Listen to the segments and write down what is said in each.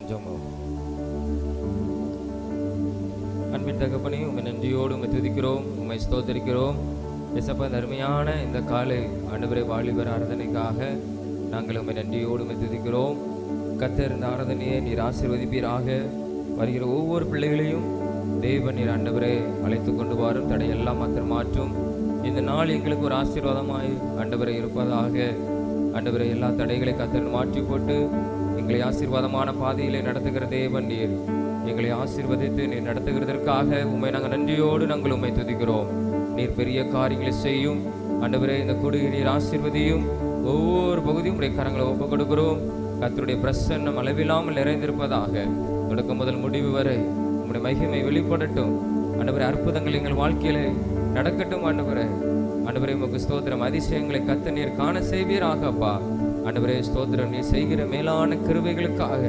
ஜெபம். அன்பின் தகப்பனே, உம்மை நன்றியோடு உம்மை துதிக்கிறோம், உம்மை ஸ்தோத்தரிக்கிறோம். இயேசப்பா, அருமையான இந்த காலை ஆண்டவரே வாலிபர் ஆராதனைக்காக நாங்கள் உம்மை நன்றியோடு உம்மை துதிக்கிறோம். கர்த்தர் இந்த ஆராதனையை நீர் ஆசீர்வதிப்பீராக. வருகிற ஒவ்வொரு பிள்ளைகளையும் தேவன் நீர் ஆண்டவரே அழைத்து கொண்டு வரும், தடையெல்லாம் மாத்திரம் மாற்றும். இந்த நாள் எங்களுக்கு ஒரு ஆசீர்வாதமாய் ஆண்டவரே இருப்பதாக. ஆண்டவரே, எல்லா தடைகளை கர்த்தர் மாற்றி போட்டு எங்களை ஆசீர்வாதமான பாதையிலே நடத்துகிற தேவன் நீர். எங்களை ஆசீர்வதித்து நீர் நடத்துகிறதற்காக உம்மை நாங்கள் நன்றியோடு நாங்கள் உம்மை துதிக்கிறோம். நீர் பெரிய காரியங்களை செய்யும் ஆண்டவரே. இந்த கொடியை நீர் ஆசீர்வதியும். ஒவ்வொரு பகுதியும் உடைய கரங்களை ஒப்புக் கொடுக்கிறோம். கர்த்தருடைய பிரசன்னம் அளவில்லாமல் நிறைந்திருப்பதாக. தொடக்கம் முதல் முடிவு வரை உம்முடைய மகிமை வெளிப்படட்டும் ஆண்டவரே. அற்புதங்கள் எங்கள் வாழ்க்கையில நடக்கட்டும் ஆண்டவரே. ஆண்டவரே, உமக்கு ஸ்தோத்திரம். அதிசயங்களை கர்த்தர் நீர் காண செய்வீராக அப்பா. ஆண்டவரே ஸ்தோத்திரம். நீர் செய்கிற மேலான கிருபைகளுக்காக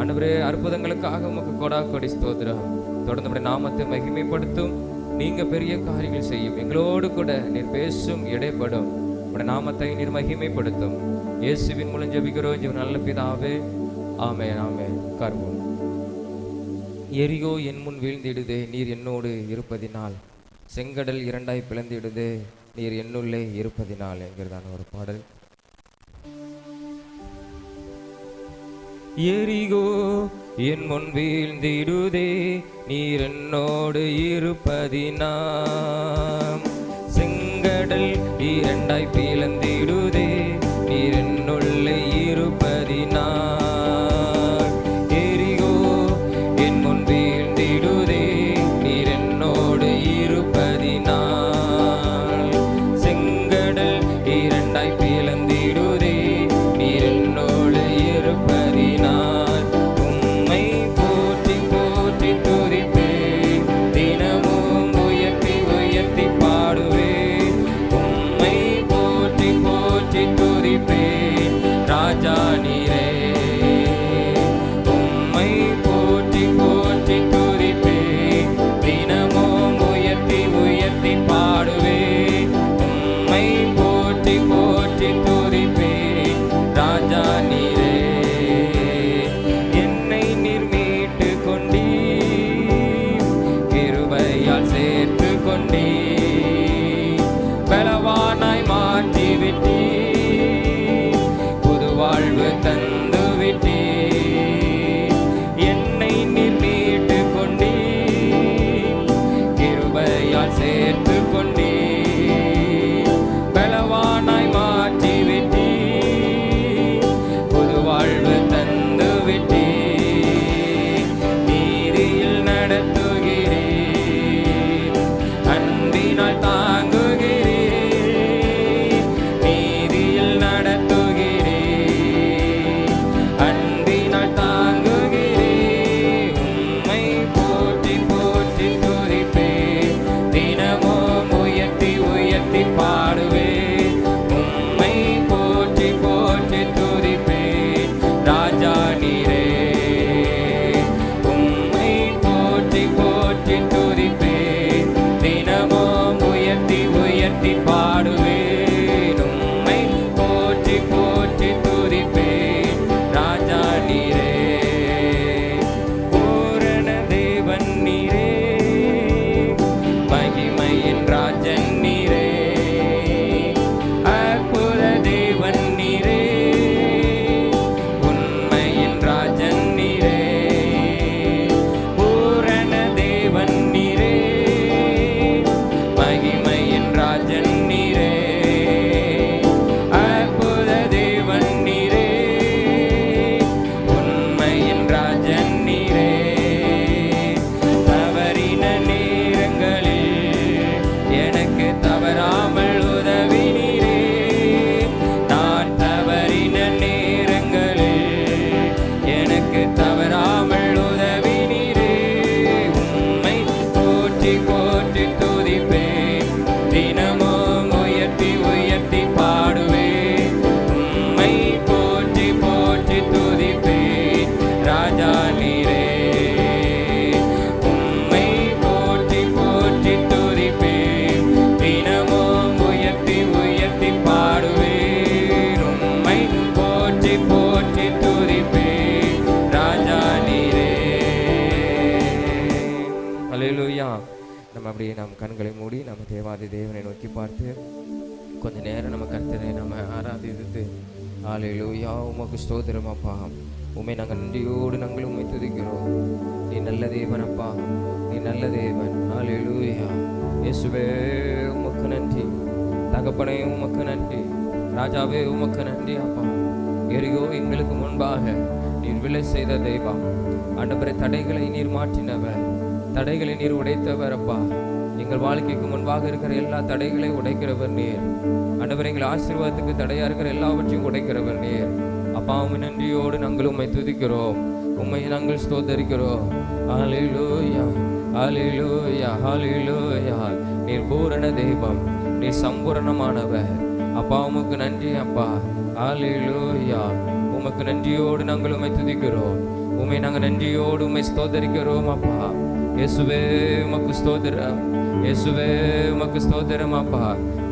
ஆண்டவரே, அற்புதங்களுக்காக உமக்கு கொடா கொடி ஸ்தோத்திரம். தொடர்ந்து உடைய நாமத்தை மகிமைப்படுத்தும். நீங்க பெரிய காரியங்கள் செய்யும். எங்களோடு கூட நீர் பேசும், இடைப்படும். உடைய நாமத்தை நீர் மகிமைப்படுத்தும். இயேசுவின் மூலம் ஜெபிக்கிறோம் ஜீவ நல்ல பிதாவே, ஆமென் ஆமென். உட்கார்வோம். எரிகோ என் முன் வீழ்ந்திடுதே, நீர் என்னோடு இருப்பதினால். செங்கடல் இரண்டாய் பிளந்திடுதே, நீர் என்னுள்ளே இருப்பதினால் என்கிறதான ஒரு பாடல். எரிகோ என் முன் வீழ்ந்திடுதே, நீர் என்னோடு இருப்பதினால். செங்கடல் இரண்டாய் பிளந்திடுதே, நீர் என்னுள்ளே இருப்பதினால். எரிகோ என் முன் வீழ்ந்திடுதே, நீர் என்னோடு இருப்பதினால். செங்கடல் இரண்டாய் பிளந்திடுதே, நீர் என்னோடு இருப்பதினால். உம்மை போற்றி போற்றி துதிப்பேன், தினமும் உயர்த்தி உயர்த்தி பாடுவேன். உம்மை போற்றி போற்றி துதிப்பேன், ராஜா நீரே. உம்மை போற்றி போற்றி துதிப்பேன், தினமும் உயர்த்தி உயர்த்தி பாடுவேன். உம்மை போற்றி போற்றி துதிப்பேன், ராஜா நீரே. என்னை நீர் மீட்டு கொண்டீர், கிருபையால் சேர்த்து கொண்டீர். பலவானாய் மாற்றி விட்டீர், புது வாழ்வு தந்து விட்டீர். என்னை நீர் மீட்டு கொண்டீர், கிருபையால் சேர்த்து கொண்டீர். பலவானாய் மாற்றி விட்டீர், புது வாழ்வு தந்து விட்டீர். நீதியில் நடத்துகிறீர், அன்பினால் தாங்குகிறீர். நீதியில் நடத்துகிறீர், அன்பினால் தாங்குகிறீர். உம்மை போற்றி போற்றி துதிப்பேன், தினமும் உயர்த்தி உயர்த்தி பாடுவேன். உம்மை போற்றி போற்றி துதிப்பேன், ராஜா நீரே. உம்மை போற்றி போற்றி துதிப்பேன், தினமும் உயர்த்தி உயர்த்தி பாடுவேன். உம்மை போற்றி போற்றி துதிப்பேன், ராஜா நீரே. பூரண தேவன் நீரே, மகிமையின் ராஜன் நீரே. அற்புத தேவன் நீரே, உண்மையின் ராஜன் நீரே. பூரண தேவன் நீரே, மகிமையின் ராஜன் நீரே. அற்புத தேவன் நீரே, உண்மையின் ராஜன் நீரே. தவறின நேரங்களில் எனக்கு தவறாமல் உதவி நீரே. நான் தவறின நேரங்களில் எனக்கு தவறாமல் உதவி நீரே. உம்மை போற்றி போற்றி துதிப்பேன், தினமும் உயர்த்தி உயர்த்தி பாடுவேன். உம்மை போற்றி போற்றி துதிப்பேன், ராஜா நீரே. உம்மை போற்றி போற்றி துதிப்பேன், தினமும் உயர்த்தி உயர்த்தி பாடுவேன். உம்மை போற்றி போற்றி துதிப்பேன், ராஜா நம்ம அப்படியே நம் கண்களை மூடி நம்ம தேவாதி தேவனை நோக்கி பார்த்து கொஞ்ச நேரம் நம்ம கர்த்தரை நம்ம ஆராதித்து ஹல்லேலூயா உமக்கு ஸ்தோத்திரம் அப்பா. உம்மை நாங்கள் நன்றியோடு நாங்கள் உம்மை துதிக்கிறோம். நீ நல்ல தேவன் அப்பா, நீ நல்ல தேவன். ஹல்லேலூயா. இயேசுவே உமக்கு நன்றி, தகப்பனே உமக்கு நன்றி, ராஜாவே உமக்கு நன்றி அப்பா. எரிகோ எங்களுக்கு முன்பாக நீர் விலை செய்த தெய்வம் ஆண்டவரே, தடைகளை நீர் மாற்றினவர், தடைகளை நீர் உடைத்தவர் அப்பா. எங்கள் வாழ்க்கைக்கு முன்பாக இருக்கிற எல்லா தடைகளை உடைக்கிறவர் நீர் ஆண்டவரே. எங்கள் ஆசீர்வாதத்துக்கு தடையா இருக்கிற எல்லாவற்றையும் உடைக்கிறவர் நீர் அப்பா. உம்மை நன்றியோடு நாங்கள் உம்மை துதிக்கிறோம், உம்மை நாங்கள் ஸ்தோத்தரிக்கிறோம். ஹல்லேலூயா ஹல்லேலூயா ஹல்லேலூயா. நீர் பூரண தெய்வம், நீர் சம்பூரணமானவர் அப்பா. உமக்கு நன்றி அப்பா. ஹல்லேலூயா. உமக்கு நன்றியோடு நாங்கள் உம்மை துதிக்கிறோம், உம்மை நாங்கள் நன்றியோடு உம்மை ஸ்தோத்தரிக்கிறோம் அப்பா. இயேசுவே உமக்கு ஸ்தோத்திரம், இயேசுவே உமக்கு ஸ்தோத்திரம் அப்பா.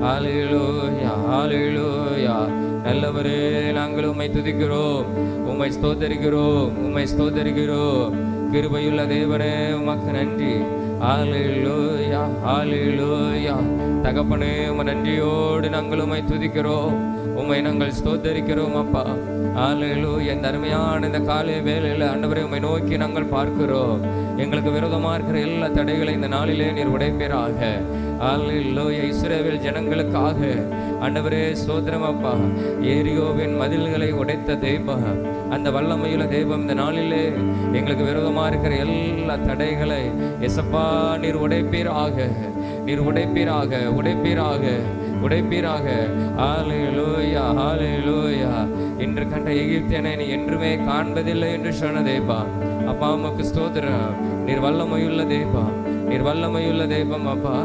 ஹல்லேலூயா ஹல்லேலூயா. நல்லவரே நாங்கள் உம்மை துதிக்கிறோம், உம்மை ஸ்தோத்தரிக்கிறோம், உம்மை ஸ்தோத்தரிக்கிறோம். கிருபையுள்ள தேவனே உமக்கு நன்றி. ஹல்லேலூயா ஹல்லேலூயா. தகப்பனே உம்மை நன்றியோடு நாங்கள் உம்மை துதிக்கிறோம், உம்மை நாங்கள் ஸ்தோத்தரிக்கிறோம் அப்பா. ஹல்லேலூயா. இந்த அருமையான இந்த காலை வேளையில் ஆண்டவரே உம்மை நோக்கி நாங்கள் பார்க்கிறோம். எங்களுக்கு விரோதமாக இருக்கிற எல்லா தடைகளை இந்த நாளிலே நீர் உடைப்பீராக. ஹல்லேலூயா. இஸ்ரவேல் ஜனங்களுக்காக ஆண்டவரே ஸ்தோத்திரம் அப்பா. எரிகோவின் மதில்களை உடைத்த தெய்வம், அந்த வல்லமையுள்ள தெய்வம் இந்த நாளிலே எங்களுக்கு விரோதமாக இருக்கிற எல்லா தடைகளை எசப்பா நீர் உடைப்பீராக, நீர் உடைப்பீராக, உடைப்பீராக, உடைப்பீராக. ஹல்லேலூயா ஹல்லேலூயா. இன்று கண்ட எகிப்தியனை நீ என்றுமே காண்பதில்லை என்று சொன்ன தேவா அப்பா. உமக்கு ஸ்தோத்திரம். நீர் வல்லமையுள்ள தேவா, நீர் வல்லமையுள்ள தெய்வம் அப்பா.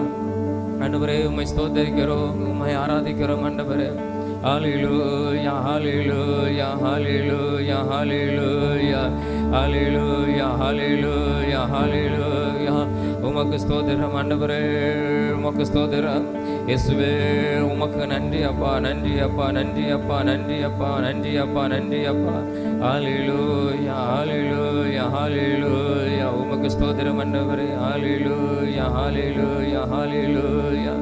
ஆண்டவரே உம்மை ஸ்தோத்தரிக்கிறோம், உம்மை ஆராதிக்கிறோம் ஆண்டவரே. ஹல்லேலூயா ஹல்லேலூயா ஹல்லேலூயா ஹல்லேலூயா ஹல்லேலூயா ஹல்லேலூயா ஹல்லேலூயா. உமக்கு ஸ்தோத்திரம் ஆண்டவரே, உமக்கு ஸ்தோத்திரம். இயேசுவே உமக்கு நன்றி அப்பா, நன்றி அப்பா, நன்றி அப்பா, நன்றி அப்பா, நன்றி அப்பா, நன்றி அப்பா. ஹல்லேலூயா ஹல்லேலூயா ஹல்லேலூயா. உமக்கு ஸ்தோத்திரம் ஆண்டவரே. ஹல்லேலூயா ஹல்லேலூயா ஹல்லேலூயா.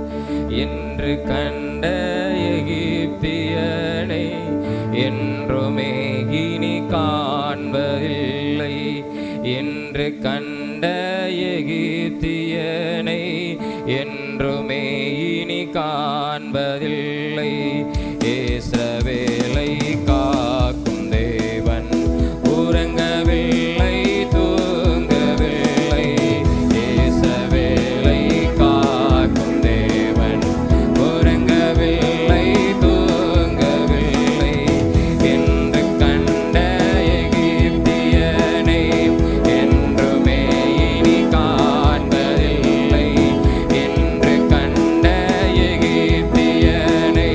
என்று கண்ட எகிப்தியனை என்றுமே இனி காண்பதில்லை, என்று கண்ட எகிப்தியனை என்றுமே இனி காண்பதில்லை. இஸ்ரவேலை காக்கும் தேவன் உறங்கவில்லை, தூங்கவில்லை. இஸ்ரவேலை காக்கும் தேவன் உறங்கவில்லை, தூங்கவில்லை. என்று கண்ட எகிப்தியனை என்றுமே இனி காண்பதில்லை, என்று கண்ட எகிப்தியனை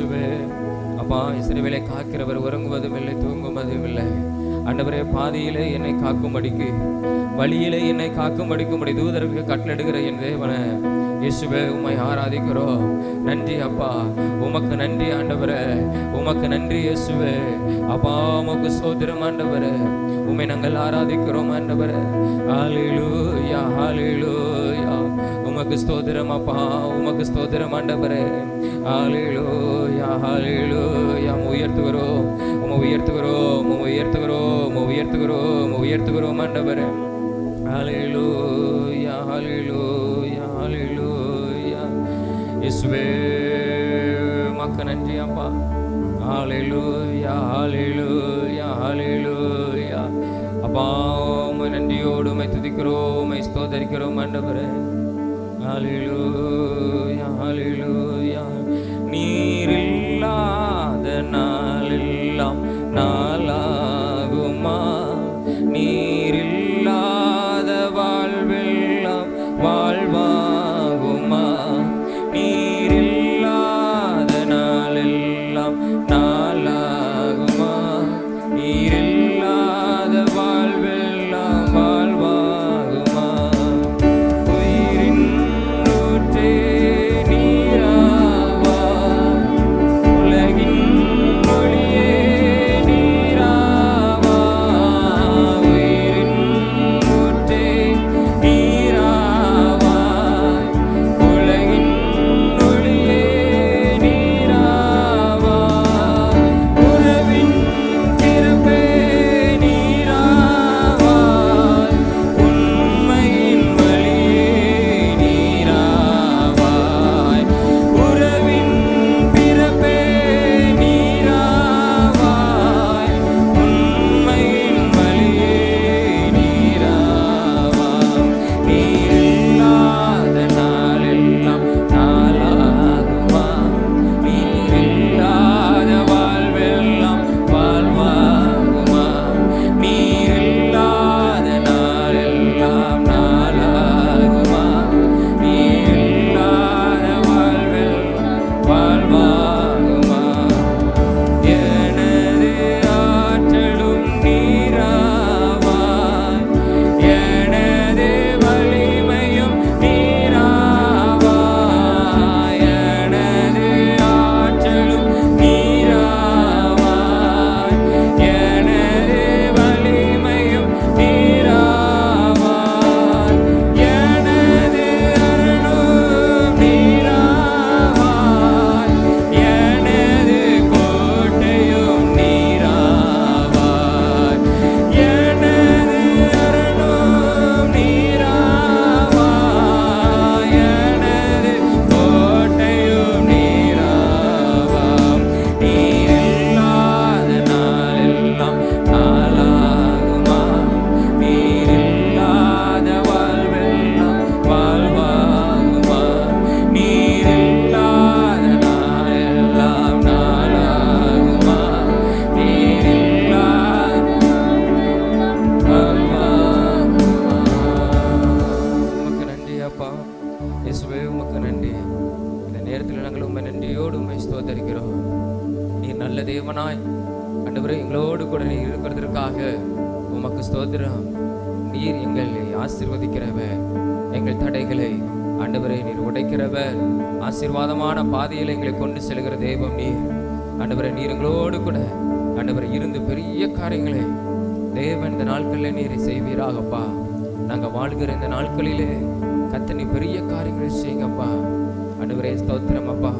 இயேசுவே. அப்பா, இஸ்ரவேலை காக்கிறவர் உறங்குவதும் இல்லை, தூங்குவதும் இல்லை. ஆண்டவரே, பாதியிலே என்னை காக்கும்படிக்கு, வழியிலே என்னை காக்கும்படிக்கு உம்முடைய தூதருக்கு கட்டளையிடுகிற என் தேவனே இயேசுவே, உம்மை ஆராதிக்கிறோம். நன்றி அப்பா, உமக்கு நன்றி ஆண்டவரே, உமக்கு நன்றி இயேசுவே. அப்பா, உமக்கு ஸ்தோத்திரம் ஆண்டவரே, உம்மை நாங்கள் ஆராதிக்கிறோம் ஆண்டவரே. ஹல்லேலூயா, ஹல்லேலூயா. உமக்கு ஸ்தோத்திரம் அப்பா, உமக்கு ஸ்தோத்திரம் ஆண்டவரே. ஹல்லேலூயா, ஹல்லேலூயா. உயர்த்துகிறோம், உயர்த்துகிறோம், உயர்த்துகிறோம், உயர்த்துகிறோம், உயர்த்துகிறோம் ஆண்டவரே. ஹல்லேலூயா, ஹல்லேலூயா, ஹல்லேலூயா. இயேசுவே, உமக்கு நன்றி அப்பா. ஹல்லேலூயா, ஹல்லேலூயா, ஹல்லேலூயா. அப்பா, உம்மை நன்றியோடு உம்மை துதிக்கிறோம், உம்மை ஸ்தோத்தரிக்கிறோம் ஆண்டவரே. ஹல்லேலூயா, ஹல்லேலூயா. நீரில்லாத நாளெல்லாம் நாளாகுமா? நீரில்லாத வாழ்வெல்லாம் வாழ்வாகுமா? நீரில்லாத நாளெல்லாம் நாளாகுமா? நீரில்லாத வாழ்வெல்லாம் வாழ்வாகுமா? உயிரின் ஊற்றே நீராவா, உலகின் ஒளியே நீராவா. உயிரின் ஊற்றே நீராவா, உலகின் ஒளியே நீராவா. உறவின் பிறப்பே நீராவா, உண்மையின் வழியே நீராவாய். உறவின் பிறப்பே நீராவாய், உண்மையின் வழியே நீராவாய். நீரில்லாத நாளெல்லாம் நாளாகுமா? நீரில்லாத வாழ்வெல்லாம் வாழ்வாகுமா? நீரில்லாத நாளெல்லாம் நாளாகுமா? நீரில்லாத வாழ்வெல்லாம் வாழ்வாகுமா? எனது ஆற்றலும் நீராவாய், எனது வலிமையும் நீராவாய். எனது ஆற்றலும் நீராவாய், எனது வலிமையும் நீராவாய். எனது அருளும் நீராவாய், எனது கோட்டையும் நீராவாய். எனது அருளும் நீராவாய், எனது கோட்டையும் நீராவாய். நீரில்லாத நாளெல்லாம் நாளாகுமா? நீரில்லாத வாழ்வெல்லாம் வாழ்வாகுமா? நீரில்லாத நாளெல்லாம் நாளாகுமா? நீரில்லாத வாழ்வாகுமா? உமக்கு நன்றி அப்பா. இயேசுவே, உமக்கு நன்றி. இந்த நேரத்தில் நாங்கள் உம்மை நன்றியோடு உம்மை ஸ்தோத்தரிக்கிறோம். நீர் நல்ல தேவனாய் ஆண்டவரே, எங்களோடு கூட நீர் இருக்கிறதற்காக உமக்கு ஸ்தோத்திரம். நீர் எங்களை ஆசீர்வதிக்கிறவர், எங்கள் தடைகளை ஆண்டவரை நீர் உடைக்கிறவர். ஆசீர்வாதமான பாதையில் எங்களை கொண்டு செல்கிற தெய்வம் நீர். ஆண்டவரை, நீர் எங்களோடு கூட ஆண்டவரை இருந்து பெரிய காரியங்களை தேவன் இந்த நாட்களில் நீர் செய்வீராகப்பா. நாங்கள் வாழ்கிற இந்த நாட்களிலே கத்தனை பெரிய காரியங்களை செய்யுங்கப்பா. ஆண்டவரே, ஸ்தோத்திரம் அப்பா.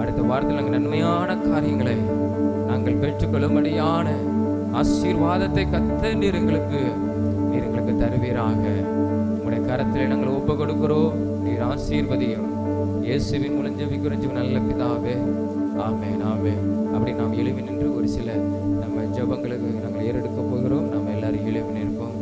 அடுத்த வாரத்தில் நாங்கள் நன்மையான காரியங்களை நாங்கள் பெற்றுக்கொள்ளும்படியான ஆசீர்வாதத்தை கத்த நீர் எங்களுக்கு தருவீராக. உங்களுடைய கரத்தில் நாங்கள் ஒப்பு கொடுக்கிறோம். நீர் ஆசீர்வதியும். இயேசுவின் மூலம் ஜெபிக்கிறோம் நல்ல பிதாவே, ஆமென், ஆமென். அப்படி நாம் எழுப்பி நின்று ஒரு சில நம்ம ஜெபங்களுக்கு நாங்கள் ஏறெடுக்க போகிறோம். நம்ம எல்லாரும் எழுப்பி நிற்போம்.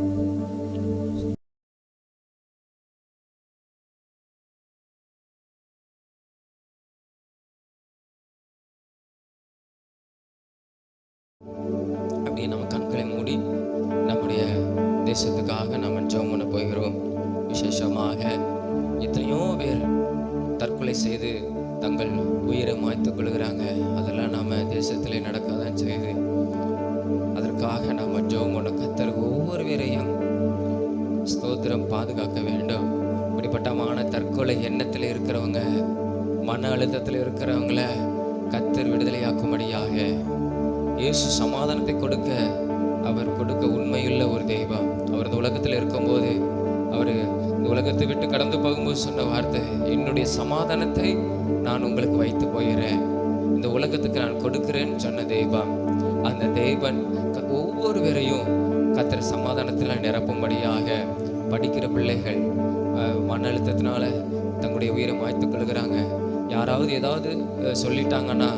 அப்படியே நம்ம கண்களை மூடி நம்முடைய தேசத்துக்காக நம்ம ஜெபம் பண்ண போகிறோம். விசேஷமாக எத்தனையோ பேர் தற்கொலை செய்து தங்கள் உயிரை மாய்த்துக் கொள்கிறாங்க. அதெல்லாம் நாம தேசத்திலே நடக்காதான் செய்யுது. அதற்காக நாம ஜெபம் பண்ண கர்த்தர் ஒவ்வொருவரையும் ஸ்தோத்திரம் பாதுகாக்க வேண்டும். இப்படிப்பட்டமான தற்கொலை எண்ணத்தில் இருக்கிறவங்க, மன அழுத்தத்தில் இருக்கிறவங்கள கர்த்தர் விடுதலையாக்கும்படியாக இயேசு சமாதானத்தை கொடுக்க அவர் கொடுக்க உண்மையுள்ள ஒரு தெய்வம். அவர் இந்த உலகத்தில் இருக்கும்போது, அவர் இந்த உலகத்தை விட்டு கடந்து போகும்போது சொன்ன வார்த்தை, என்னுடைய சமாதானத்தை நான் உங்களுக்கு வைத்து போகிறேன், இந்த உலகத்துக்கு நான் கொடுக்கிறேன்னு சொன்ன தெய்வம். அந்த தெய்வன் ஒவ்வொருவரையும் கர்த்தர் சமாதானத்தில் நிரப்பும்படியாக, படிக்கிற பிள்ளைகள் மன அழுத்தத்தினால தங்களுடைய உயிரை மாய்த்து கொள்கிறாங்க. யாராவது ஏதாவது சொல்லிட்டாங்கன்னா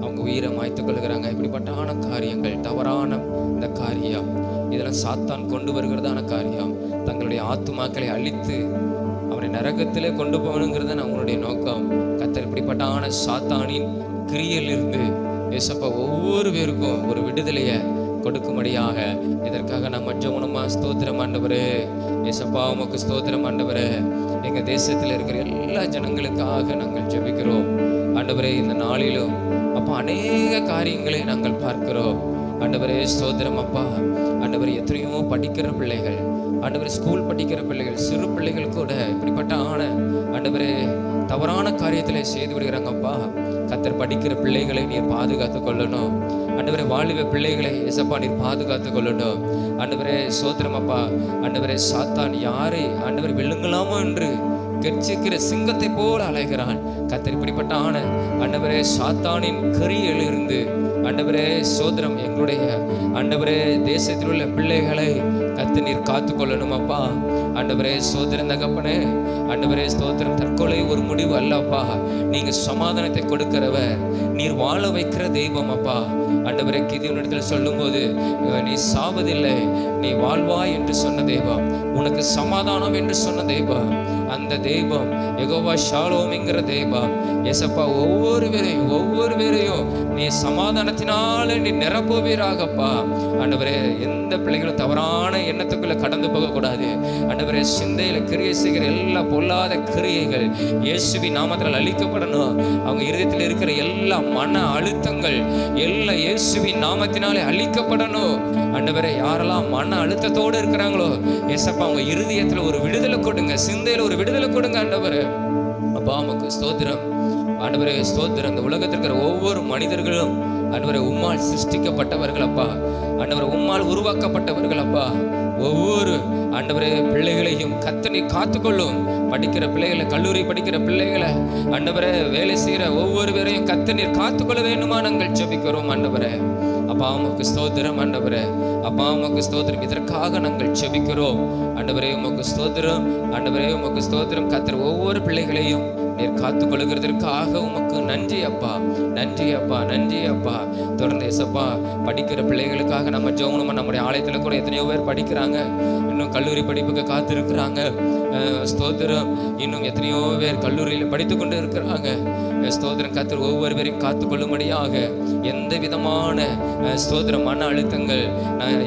அவங்க உயிரை மாய்த்து கொள்கிறாங்க. இப்படிப்பட்டான காரியங்கள், தவறான இந்த காரியம், இதெல்லாம் சாத்தான் கொண்டு வருகிறதான காரியம். தங்களுடைய ஆத்துமாக்களை அழித்து அவனை நரகத்திலே கொண்டு போகணுங்கிறத அவனுடைய நோக்கம். கர்த்தர் இப்படிப்பட்டான சாத்தானின் கிரியையிலிருந்து ஏசப்பா ஒவ்வொரு பேருக்கும் ஒரு விடுதலையை கொடுக்கும்படியாக இதற்காக நம்ம ஜெபமா ஸ்தோத்திரம் ஆண்டவரே. ஏசப்பா உமக்கு ஸ்தோத்திரம் ஆண்டவரே. எங்க தேசத்தில் இருக்கிற எல்லா ஜனங்களுக்காக நாங்கள் ஜெபிக்கிறோம் ஆண்டவரே. இந்த நாளிலும் அப்பா அநேக காரியங்களை நாங்கள் பார்க்கிறோம் ஆண்டவரே. ஸ்தோத்திரம் அப்பா. ஆண்டவரே, எத்தனையோ படிக்கிற பிள்ளைகள் ஆண்டவரே, ஸ்கூல் படிக்கிற பிள்ளைகள், சிறு பிள்ளைகள் கூட இப்படிப்பட்ட ஆண்டவரே தவறான காரியத்தில் செய்து விடுகிறாங்கப்பா. கர்த்தர் படிக்கிற பிள்ளைகளை நீர் பாதுகாத்து கொள்ளணும் ஆண்டவரே. வாலிப பிள்ளைகளை ஏசப்பா நீர் பாதுகாத்து கொள்ளணும் ஆண்டவரே. ஸ்தோத்திரம் அப்பா. ஆண்டவரே, சாத்தான் யாரை ஆண்டவரை வெல்லுங்களாமோ என்று கெர்ச்சிக்கிற சிங்கத்தை போல அலைகிறான். கர்த்தர் இப்படிப்பட்ட ஆண்டவரே சாத்தானின் கிரியையிலிருந்து ஆண்டவரே சோதரம் எங்களுடைய ஆண்டவரே தேசத்தில் உள்ள பிள்ளைகளை கர்த்தர் நீர் காத்து கொள்ளணும் அப்பா. ஆண்டவரே சோதரம் தகப்பனே. ஆண்டவரே ஸ்தோத்திரம். தற்கொலை ஒரு முடிவு அல்லப்பா. நீங்க சமாதானத்தை கொடுக்கிறவர், நீர் வாழ வைக்கிற தெய்வம் அப்பா. ஆண்டவரே, கிதியோனிடத்தில் சொல்லும்போது நீ சாவதில்லை, நீ வாழ்வாய் என்று சொன்ன தெய்வம், உனக்கு சமாதானம் என்று சொன்ன தெய்வம், அந்த தெய்வம் யெகோவா ஷாலோம் என்கிற தெய்வம் ஏசப்பா ஒவ்வொருவரையும் நீ சமாதானத்தினால நீ நிரப்புவீராகப்பா. ஆண்டவரே, எந்த பிள்ளைகளும் தவறான எண்ணத்துக்குள்ள கடந்து போகக்கூடாது ஆண்டவரே. சிந்தையில கிரியை செய்கிற எல்லா பொல்லாத கிரியைகள் இயேசுவின் நாமத்தில் அழிக்கப்படணும். அவங்க இருதயத்தில் இருக்கிற எல்லா மன அழுத்தங்கள் எல்லாம் இயேசுவின் நாமத்தினாலே அழிக்கப்படணும் ஆண்டவரே. யாரெல்லாம் மன அழுத்தத்தோடு இருக்கிறாங்களோ ஏசப்பா அவங்க இருதயத்துல ஒரு விடுதலை கொடுங்க, சிந்தையில ஒரு விடுதலை கொடுங்க ஆண்டவரே. அப்பா உமக்கு ஸ்தோத்திரம் ஆண்டவரே. ஸ்தோத்திரம். இந்த உலகத்தில் இருக்கிற ஒவ்வொரு மனிதர்களும் ஆண்டவரே உம்மால் சிருஷ்டிக்கப்பட்டவர்கள் அப்பா. ஆண்டவரே உம்மால் உருவாக்கப்பட்டவர்கள் அப்பா. ஒவ்வொரு ஆண்டவரே பிள்ளைகளையும் கர்த்தர் நீர் காத்துக்கொள்ளும். படிக்கிற பிள்ளைகளை, கல்லூரி படிக்கிற பிள்ளைகளை ஆண்டவரே, வேலை செய்கிற ஒவ்வொருவரையும் கர்த்தர் நீர் காத்துக்கொள்ள வேண்டுமா நாங்கள் ஜெபிக்கிறோம் ஆண்டவரே. அப்பா உமக்கு ஸ்தோத்திரம் ஆண்டவரே. அப்பா உமக்கு ஸ்தோத்திரம். இதற்காக நாங்கள் ஜெபிக்கிறோம் ஆண்டவரே. உமக்கு ஸ்தோத்திரம் ஆண்டவரே. உமக்கு ஸ்தோத்திரம். கர்த்தர் ஒவ்வொரு பிள்ளைகளையும் நீர் காத்து கொள்ளுகிறதற்காக உமக்கு நன்றி அப்பா. நன்றி அப்பா. நன்றி அப்பா. தொடர்ந்து ஏசப்பா படிக்கிற பிள்ளைகளுக்காக நம்ம ஜெபம். நம்முடைய ஆலயத்தில் கூட எத்தனையோ பேர் படிக்கிறாங்க, இன்னும் கல்லூரி படிப்புக்கு காத்திருக்கிறாங்க. ஸ்தோத்திரம். இன்னும் எத்தனையோ பேர் கல்லூரியில் படித்து கொண்டு இருக்கிறாங்க. ஸ்தோத்திரம். கர்த்தர் ஒவ்வொருவரையும் காத்து கொள்ளும்படியாக எந்த விதமான ஸ்தோத்திரம் மன அழுத்தங்கள்,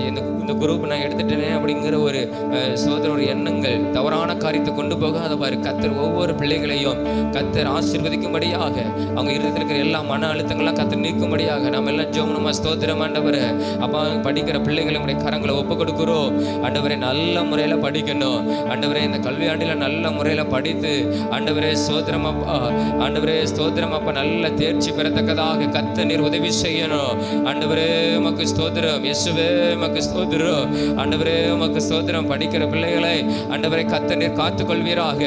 இந்த குரூப் நான் எடுத்துட்டேனே அப்படிங்கிற ஒரு ஸ்தோத்திரம் ஒரு எண்ணங்கள், தவறான காரியத்தை கொண்டு போகாதவாறு கர்த்தர் ஒவ்வொரு பிள்ளைகளையும் கர்த்தர் ஆசீர்வதிக்கும்படியாக, அவங்க இருதயத்தில் இருக்கிற எல்லா மன அழுத்தங்கள்லாம் கர்த்தர் நீக்கும்படியாக நம்ம எல்லாம் ஜெபம். ஸ்தோத்திரம் ஆண்டவரே. அப்பா படிக்கிற பிள்ளைகளுடைய கரங்களை ஒப்பு கொடுக்கிறோம் ஆண்டவரே. நல்ல முறையில் படிக்கணும் ஆண்டவரே. இந்த கல்வி ஆண்டில் நல்ல முறையில் படித்து ஆண்டவரே ஸ்தோத்திரம் அப்பா. ஆண்டவரே ஸ்தோத்திரம் அப்பா. நல்ல தேர்ச்சி பெறத்தக்கதாக கர்த்தர் நீர் உதவி செய்யணும் ஆண்டவரே. உமக்கு ஸ்தோத்திரம். இயேசுவே உமக்கு ஸ்தோத்திரம் ஆண்டவரே. உமக்கு ஸ்தோத்திரம். படிக்கிற பிள்ளைகளை ஆண்டவரே கர்த்தர் நீர் காத்துக்கொள்வீராக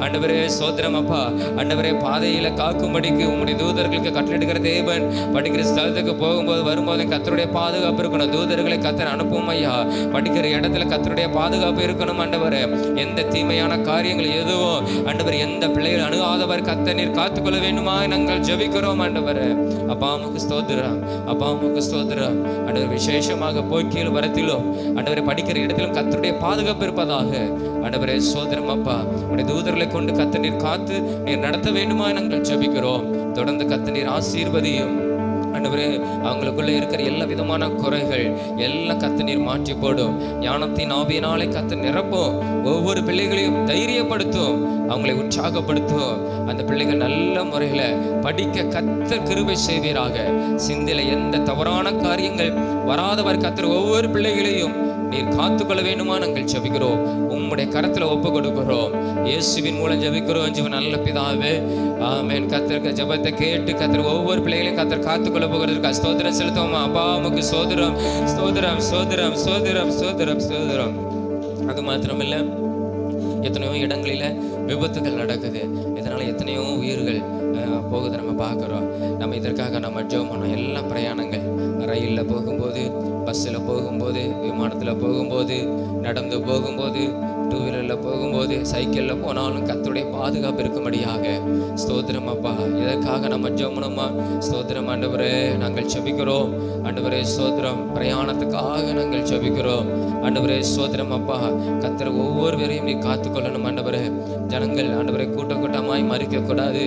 ஆண்டவரே. ஸ்தோத்திரம் அப்பா. ஆண்டவரே பாதையில காக்கும்படிக்கு உம்முடைய தூதர்களுக்கு கட்டளையிடுகிற தேவன். படிக்கிற ஸ்தலத்துக்கு போகும்போது வரும்போது கர்த்தருடைய பாதுகாப்பு இருக்கணும். தூதர்களை கர்த்தர் அனுப்பும் ஐயா. படிக்கிற இடத்துல கர்த்தருடைய பாதுகாப்பு இருக்கணும் ஆண்டவரே. எந்த தீமையான காரியங்கள் எதுவோ ஆண்டவர் எந்த பிள்ளைகள் அணுகாதவர் கர்த்தர் நீர் காத்துக்கொள்ள வேண்டுமா நாங்கள் ஜெபிக்கிறோம் ஆண்டவரே. அப்பா உமக்கு ஸ்தோத்திரம். அப்பா உமக்கு ஸ்தோத்திரம் ஆண்டவர். விசேஷமாக போக்கியில் வரத்திலும் ஆண்டவரை படிக்கிற இடத்திலும் கர்த்தருடைய பாதுகாப்பு இருப்பதாக ஆண்டவரே. ஸ்தோத்திரம் அப்பா. உடைய தூதர்களை கொண்டு கர்த்தர் நீர் காத்து நீர் நடத்த வேண்டுமா நாங்கள் ஜெபிக்கிறோம். தொடர்ந்து கர்த்தர் நீர் ஆசீர்வதியும் ஆண்டவரே அவங்களுக்குள்ள இருக்கிற எல்லா விதமான குறைகள் எல்லாம் கர்த்தர் நீர் மாற்றி போடும். ஞானத்தின் ஆவியினாலே கர்த்தர் நிரப்பும். ஒவ்வொரு பிள்ளைகளையும் தைரியப்படுத்தும், அவங்களை உற்சாகப்படுத்தும். அந்த பிள்ளைகள் நல்ல முறையில படிக்க கர்த்தர் கிருபை செய்வீராக. சிந்தையில எந்த தவறான காரியங்கள் வராதவர் கர்த்தர் ஒவ்வொரு பிள்ளைகளையும் நீர் காத்துக்கொள்ள வேண்டுமா நாங்கள் ஜெபிக்கிறோம். உம்முடைய கரத்துல ஒப்பு கொடுக்கிறோம். இயேசுவின் மூலம் ஜெபிக்கிறோம் ஜீவ நல்ல பிதாவே, ஆமென். கர்த்தருக்கு ஜெபத்தை கேட்டு கர்த்தர் ஒவ்வொரு பிள்ளைகளையும் கர்த்தர் காத்துக்கொள்ள போகிறதுக்கு ஸ்தோத்திரம் செலுத்துவோம். அப்பா உமக்கு ஸ்தோத்திரம், ஸ்தோத்திரம், ஸ்தோத்திரம், ஸ்தோத்திரம், ஸ்தோத்திரம், ஸ்தோத்திரம். அது மாத்திரமில்லை, எத்தனையோ இடங்களில விபத்துகள் நடக்குது. இதனால எத்தனையோ உயிர்கள் போகுது நம்ம பார்க்குறோம். நம்ம இதற்காக நம்ம ஜெபம் பண்ணோம். எல்லா பிரயாணங்கள், ரயிலில் போகும்போது, பஸ்ஸில் போகும்போது, விமானத்தில் போகும்போது, நடந்து போகும்போது, டூ வீலரில் போகும்போது, சைக்கிளில் போனாலும் கர்த்தருடைய பாதுகாப்பு இருக்கும்படியாக ஸ்தோத்திரம் அப்பா. இதற்காக நம்ம ஜெபம்மா. ஸ்தோத்திரம் ஆண்டவரே, நாங்கள் ஜெபிக்கிறோம். ஆண்டவரே ஸ்தோத்திரம். பிரயாணத்துக்காக நாங்கள் ஜெபிக்கிறோம். ஆண்டவரே ஸ்தோத்திரம் அப்பா. கர்த்தர் ஒவ்வொருவரையும் நீ காத்துக்கொள்ளணும் ஆண்டவரே. ஜனங்கள் ஆண்டவரை கூட்டமாய் மறிக்கக்கூடாது.